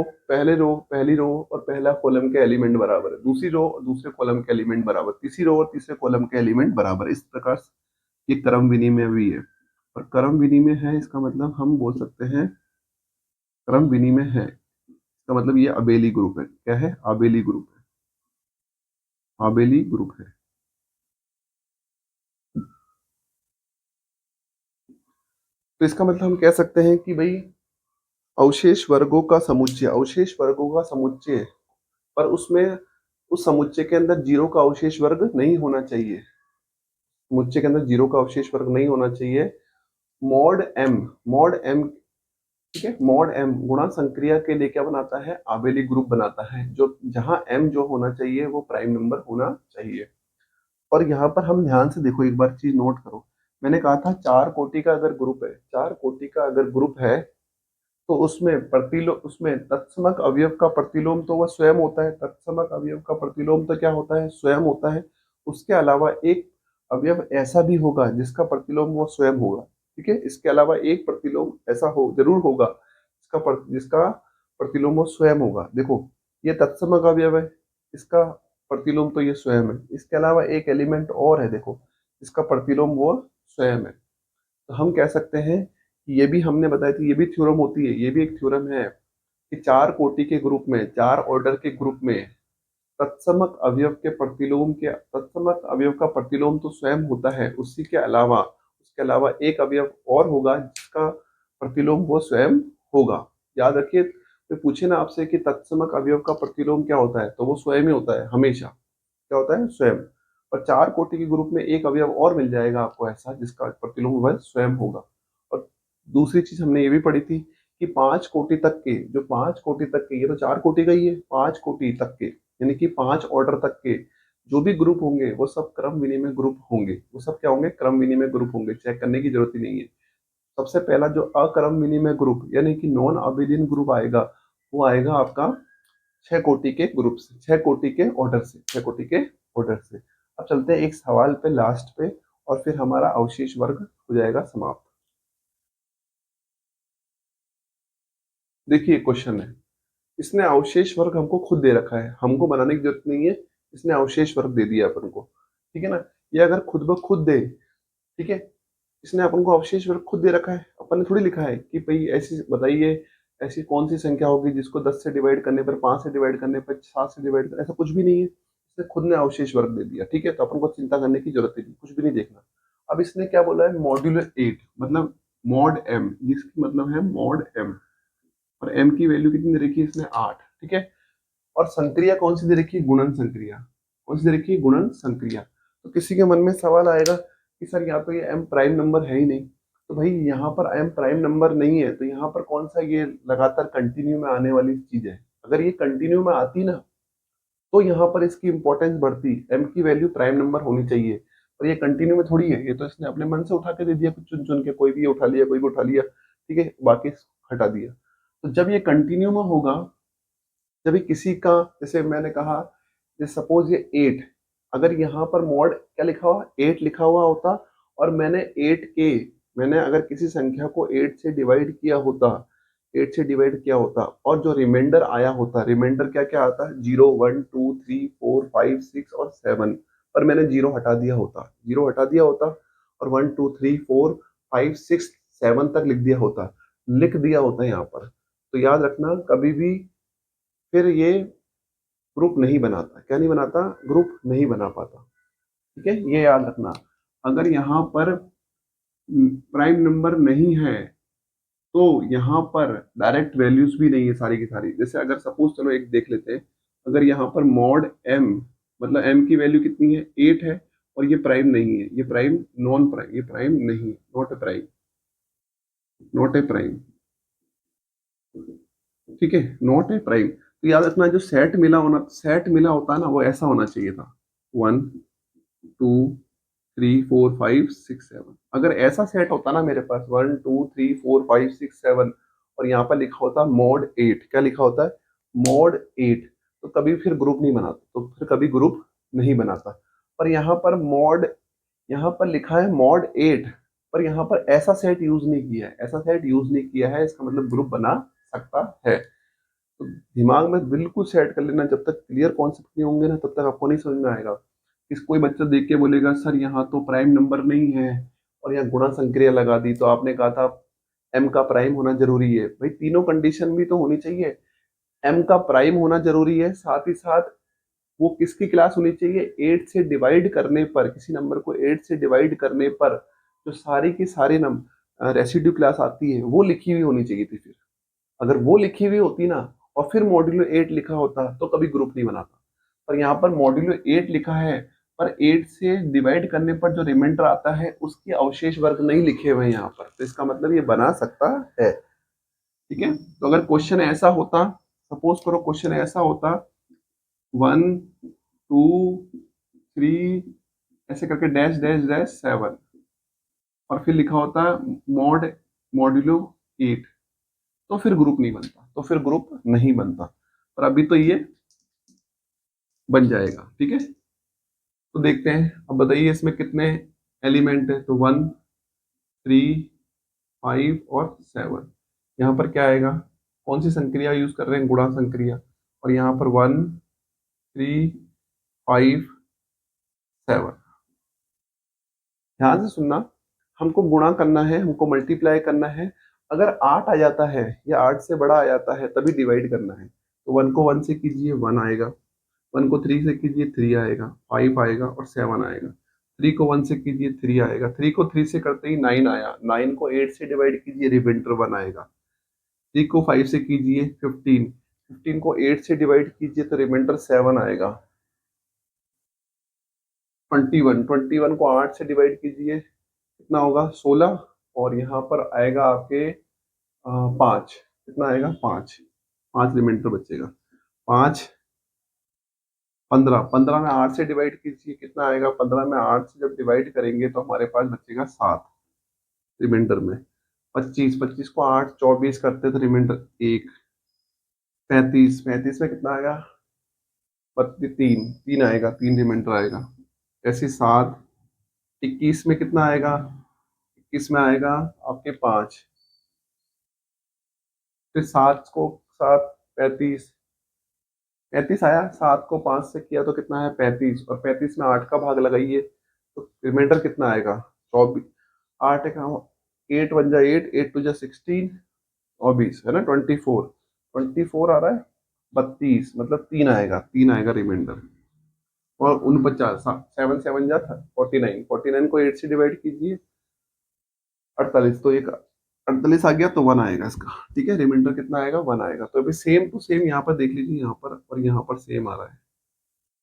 और पहला कॉलम के एलिमेंट बराबर है, दूसरी रो और दूसरे कॉलम के एलिमेंट बराबर, तीसरी रो और तीसरे कॉलम के एलिमेंट बराबर। इस प्रकार ये क्रम विनिमय भी है, और क्रम विनिमय है इसका मतलब हम बोल सकते हैं क्रम विनिमय है, इसका मतलब ये आबेली ग्रुप है। क्या है, आबेली ग्रुप है, आबेली ग्रुप है। तो इसका मतलब हम कह सकते हैं कि भाई अवशेष वर्गों का समुच्चय, अवशेष वर्गों का समुच्चय, पर उसमें उस समुच्चय के अंदर जीरो का अवशेष वर्ग नहीं होना चाहिए, समुच्चय के अंदर जीरो का अवशेष वर्ग नहीं होना चाहिए। मॉड एम, मॉड एम ठीक है। मॉड एम गुणा संक्रिया के लिए क्या बनाता है, आबेली ग्रुप बनाता है, जो जहां एम जो होना चाहिए वो प्राइम नंबर होना चाहिए। और यहाँ पर हम ध्यान से देखो, एक बार चीज नोट करो, मैंने कहा था चार कोटि का अगर ग्रुप है, चार कोटि का अगर ग्रुप है, तो उसमें प्रतिलोम, उसमें तत्समक अवयव का प्रतिलोम तो वह स्वयं होता है, तत्समक अवयव का प्रतिलोम तो क्या होता है, स्वयं होता है। उसके अलावा एक अवयव ऐसा भी होगा जिसका प्रतिलोम वो स्वयं होगा। ठीक है, इसके अलावा एक प्रतिलोम ऐसा हो जरूर होगा जिसका प्रतिलोम वो स्वयं होगा। देखो, ये तत्समक अवयव है, इसका प्रतिलोम तो ये स्वयं है। इसके अलावा एक एलिमेंट और है, देखो, इसका प्रतिलोम वो स्वयं है। तो हम कह सकते हैं कि ये भी हमने बताई थी, ये भी थ्योरम होती है, ये भी एक थ्योरम है कि चार कोटि के ग्रुप में, चार ऑर्डर के ग्रुप में तत्समक अवयव के प्रतिलोम के, तत्समक अवयव का प्रतिलोम तो स्वयं होता है, उसी के अलावा, उसके अलावा एक अवयव और होगा जिसका प्रतिलोम वो स्वयं होगा। याद रखिए, तो पूछे ना आपसे कि तत्समक अवयव का प्रतिलोम क्या होता है, तो वो स्वयं ही होता है हमेशा। क्या होता है, स्वयं। और चार कोटि के ग्रुप में एक अवयव और मिल जाएगा आपको ऐसा जिसका प्रतिलोम वह स्वयं होगा। और दूसरी चीज हमने ये भी पढ़ी थी कि पांच कोटि तक के, जो पांच कोटि तक के, ये तो चार कोटि का ही है, पांच कोटि तक के यानी कि पांच ऑर्डर तक के जो भी ग्रुप होंगे वो सब क्रम विनिमय ग्रुप होंगे। वो सब क्या होंगे, क्रम विनिमय ग्रुप होंगे, चेक करने की जरूरत ही नहीं है। सबसे पहला जो अक्रम विनिमय ग्रुप यानी कि नॉन अबेलियन ग्रुप आएगा, वो आएगा आपका छह कोटि के ग्रुप से, छह कोटि के ऑर्डर से, छह कोटि के ऑर्डर से। अब चलते हैं एक सवाल पे, लास्ट पे, और फिर हमारा अवशेष वर्ग हो जाएगा समाप्त। देखिए क्वेश्चन है, इसने अवशेष वर्ग हमको खुद दे रखा है, हमको बनाने की जरूरत नहीं है, इसने अवशेष वर्ग दे दिया अपन को। ठीक है ना, ये अगर खुद ब खुद दे, ठीक है, इसने अपन को अवशेष वर्ग खुद दे रखा है, अपन ने थोड़ी लिखा है कि भाई ऐसी बताइए, ऐसी कौन सी संख्या होगी जिसको 10 से डिवाइड करने पर, 5 से डिवाइड करने पर, 7 से डिवाइड कर, ऐसा कुछ भी नहीं है, इसने खुद ने अवशेष वर्ग दे दिया। ठीक है, तो अपन को चिंता करने की जरूरत ही नहीं, कुछ भी नहीं देखना। अब इसने क्या बोला है, मॉड्यूलो 8 मतलब मॉड एम, जिसकी मतलब है मॉड एम, और एम की वैल्यू कितनी दे रखी है इसने, 8। ठीक है, और संक्रिया कौन सी दे रखी है, गुणन संक्रिया। कौन सी दे रखी है, गुणन संक्रिया। तो किसी के मन में सवाल आएगा कि सर यहाँ तो ये एम प्राइम नंबर है ही नहीं, तो भाई यहाँ पर एम प्राइम नंबर नहीं है, तो यहाँ पर कौन सा ये लगातार कंटिन्यू में आने वाली चीज है। अगर ये कंटिन्यू में आती ना, तो यहाँ पर इसकी इंपॉर्टेंस बढ़ती, एम की वैल्यू प्राइम नंबर होनी चाहिए। और ये कंटिन्यू में थोड़ी है, ये तो इसने अपने मन से उठा के दे दिया, कुछ चुन चुन के, कोई भी उठा लिया, कोई भी उठा लिया, ठीक है, बाकी हटा दिया। तो जब ये कंटिन्यू में होगा, जब किसी का, जैसे मैंने कहा, जैसे सपोज ये 8, अगर यहाँ पर मॉड क्या लिखा हुआ, 8 लिखा हुआ होता, और मैंने 8 के, मैंने अगर किसी संख्या को 8 से डिवाइड किया होता, 8 से डिवाइड किया होता, और जो रिमाइंडर आया होता, रिमाइंडर क्या क्या आता है, 0 1 2 3 4 5 6 और 7, पर मैंने जीरो हटा दिया होता, जीरो हटा दिया होता, और 1 2 3 4 5 6 7 तक लिख दिया होता, लिख दिया होता यहाँ पर, तो याद रखना कभी भी फिर ये ग्रुप नहीं बनाता। क्या नहीं बनाता, ग्रुप नहीं बना पाता। ठीक है, ये याद रखना। अगर यहाँ पर प्राइम नंबर नहीं है, तो यहाँ पर डायरेक्ट वैल्यूज भी नहीं है सारी की सारी। जैसे अगर सपोज, चलो एक देख लेते हैं, अगर यहाँ पर मॉड एम, मतलब एम की वैल्यू कितनी है, 8 है, और ये प्राइम नहीं है, ये प्राइम, नॉन प्राइम, ये प्राइम नहीं, not a prime, not a prime. ठीक है, नॉट ए प्राइम। तो याद रखना, जो सेट मिला होना, सेट मिला होता है ना, वो ऐसा होना चाहिए था, 1 2 3 4 5 6 7। अगर ऐसा सेट होता ना मेरे पास, 1 2 3 4 5 6 7, और यहाँ पर लिखा होता मॉड 8, क्या लिखा होता है, मॉड 8, तो कभी फिर ग्रुप नहीं बनाता, तो फिर कभी ग्रुप नहीं बनाता। पर यहाँ पर मॉड, यहाँ पर लिखा है मॉड 8, पर यहाँ पर ऐसा सेट यूज नहीं किया है, ऐसा सेट यूज नहीं किया है, इसका मतलब ग्रुप बना सकता है। तो दिमाग में बिल्कुल सेट कर लेना, जब तक क्लियर कॉन्सेप्ट नहीं होंगे ना, तब तक आपको नहीं समझ में आएगा। किस कोई बच्चा देख के बोलेगा सर यहाँ तो प्राइम नंबर नहीं है, और यहाँ गुणा संक्रिया लगा दी, तो आपने कहा था एम का प्राइम होना जरूरी है। भाई तीनों कंडीशन भी तो होनी चाहिए, एम का प्राइम होना जरूरी है, साथ ही साथ वो किसकी क्लास होनी चाहिए, 8 से डिवाइड करने पर, किसी नंबर को 8 से डिवाइड करने पर जो सारी की सारी नंबर रेसिड्यू क्लास आती है, वो लिखी हुई होनी चाहिए थी। फिर अगर वो लिखी हुई होती ना, और फिर मॉड्यूलो 8 लिखा होता, तो कभी ग्रुप नहीं बनाता। पर यहाँ पर मॉड्यूलो 8 लिखा है, पर 8 से डिवाइड करने पर जो रिमाइंडर आता है उसके अवशेष वर्ग नहीं लिखे हुए हैं यहाँ पर, तो इसका मतलब ये बना सकता है। ठीक है। तो अगर क्वेश्चन ऐसा होता, सपोज करो क्वेश्चन ऐसा होता 1 2 3 ऐसे करके डैश डैश डैश 7 और फिर लिखा होता मॉड मॉड्यूलो 8, तो फिर ग्रुप नहीं बनता, तो फिर ग्रुप नहीं बनता। पर अभी तो ये बन जाएगा। ठीक है, तो देखते हैं। अब बताइए इसमें कितने एलिमेंट है, तो 1 3 5 और 7। यहाँ पर क्या आएगा, कौन सी संक्रिया यूज कर रहे हैं, गुणा संक्रिया। और यहाँ पर 1 3 5 7। ध्यान से सुनना, हमको गुणा करना है, हमको मल्टीप्लाई करना है। अगर 8 आ जाता है या 8 से बड़ा आ जाता है तभी डिवाइड करना है। तो 1 को 1 से कीजिए 1 आएगा, 1 को 3 से कीजिए 3 आएगा, 5 आएगा और 7 आएगा। 3 को 1 से कीजिए 3 आएगा, 3 को 3 से करते ही 9 आया, 9 को 8 से डिवाइड कीजिए रिमाइंडर 1 आएगा। 3 को 5 से कीजिए 15, 15 को 8 से डिवाइड कीजिए तो रिमाइंडर 7 आएगा। 21, 21 को 8 से डिवाइड कीजिए कितना होगा 16, और यहाँ पर आएगा आपके 5, कितना आएगा 5, 5 रिमाइंडर बचेगा। 5 15, 15 में 8 से डिवाइड कीजिए कितना आएगा, 15 में 8 से जब डिवाइड करेंगे तो हमारे पास बचेगा 7 रिमाइंडर में। 25, 25 को 8 24 करते तो रिमाइंडर 1। 35, 35 में कितना आएगा, 3 3 आएगा, 3 रिमाइंडर आएगा। ऐसे 7, 21 में कितना आएगा, 21 में आएगा आपके 5, फिर 7 को 7 35, 35 आया, 7 को 5 से किया तो कितना है 35, और 35 में 8 का भाग लगाइए तो रिमाइंडर कितना आएगा 24। 8 का 8 1 जा 8, 8 2 जा 16 और 20 है ना 24, 24 आ रहा है 32, मतलब 3 आएगा, 3 आएगा रिमाइंडर। और 49, 7 7 जा 49, 49 को 8 से डिवाइड कीजिए 48, तो एक 48 आ गया तो 1 आएगा इसका। ठीक है, रिमाइंडर कितना आएगा 1 आएगा। तो अभी सेम टू सेम यहाँ पर देख लीजिए, यहाँ पर और यहाँ पर सेम आ रहा है।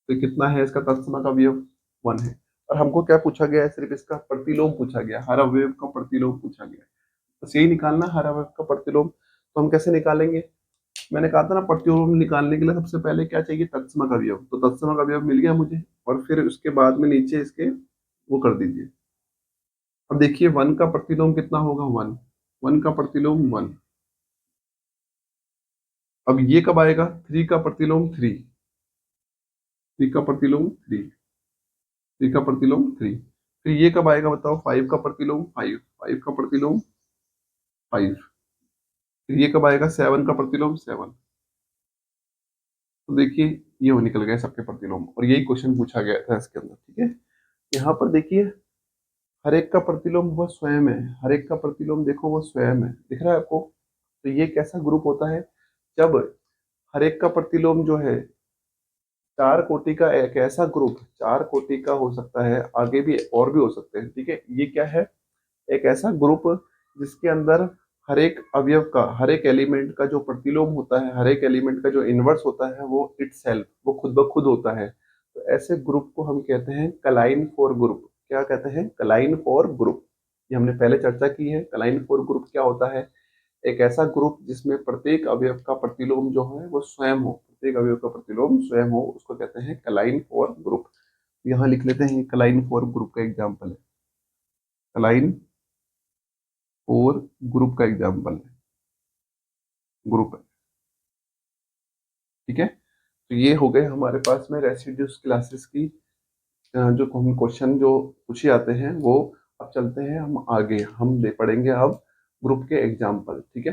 तो कितना है इसका तत्समक अवयव 1 है। और हमको क्या पूछा गया है, सिर्फ इसका प्रतिलोम पूछा गया, हर अवयव का प्रतिलोम पूछा गया। बस यही निकालना, हर अवयव का प्रतिलोम। तो हम कैसे निकालेंगे, मैंने कहा था ना प्रतिलोम निकालने के लिए सबसे पहले क्या चाहिए, तत्समक अवयव। तो तत्समक अवयव मिल गया मुझे, और फिर उसके बाद में नीचे इसके वो कर दीजिए। अब देखिए 1 का प्रतिलोम कितना होगा, 1, 1 का प्रतिलोम 1। अब ये कब आएगा, 3 का प्रतिलोम 3, 3 का प्रतिलोम 3, 3 का प्रतिलोम 3। फिर ये कब आएगा बताओ, 5 का प्रतिलोम 5, 5 का प्रतिलोम 5। फिर ये कब आएगा, 7 का प्रतिलोम 7। तो देखिए ये वो निकल गए सबके प्रतिलोम, और यही क्वेश्चन पूछा गया था इसके अंदर। ठीक है, यहाँ पर देखिए हर एक का प्रतिलोम वो स्वयं है, हर एक का प्रतिलोम देखो वो स्वयं है, दिख रहा है आपको। तो ये कैसा ग्रुप होता है, जब हर एक का प्रतिलोम जो है 4 कोटि का एक ऐसा ग्रुप, 4 कोटि का हो सकता है, आगे भी और भी हो सकते हैं। ठीक है, ये क्या है, एक ऐसा ग्रुप जिसके अंदर हर एक अवयव का, हर एक एलिमेंट का जो प्रतिलोम होता है, हर एक एलिमेंट का जो इनवर्स होता है वो इटसेल्फ, वो खुद ब खुद होता है। तो ऐसे ग्रुप को हम कहते हैं कलाइन फोर ग्रुप। क्या कहते हैं, कलाइन फोर ग्रुप। ये हमने पहले चर्चा की है। कलाइन फोर ग्रुप क्या होता है, एक ऐसा ग्रुप जिसमें प्रत्येक अवयव का प्रतिलोम जो है वो स्वयं हो, प्रत्येक अवयव का प्रतिलोम स्वयं हो, उसको कहते हैं कलाइन फोर ग्रुप। यहाँ लिख लेते हैं, कलाइन फोर ग्रुप का एग्जाम्पल है, कलाइन फोर ग्रुप का एग्जाम्पल है, ग्रुप है। ठीक है, तो ये हो गए हमारे पास में रेसिड्यूज क्लासेस की जो हम क्वेश्चन जो पूछे जाते हैं वो। अब चलते हैं हम आगे, हम ले पढ़ेंगे अब ग्रुप के एग्जाम्पल। ठीक है।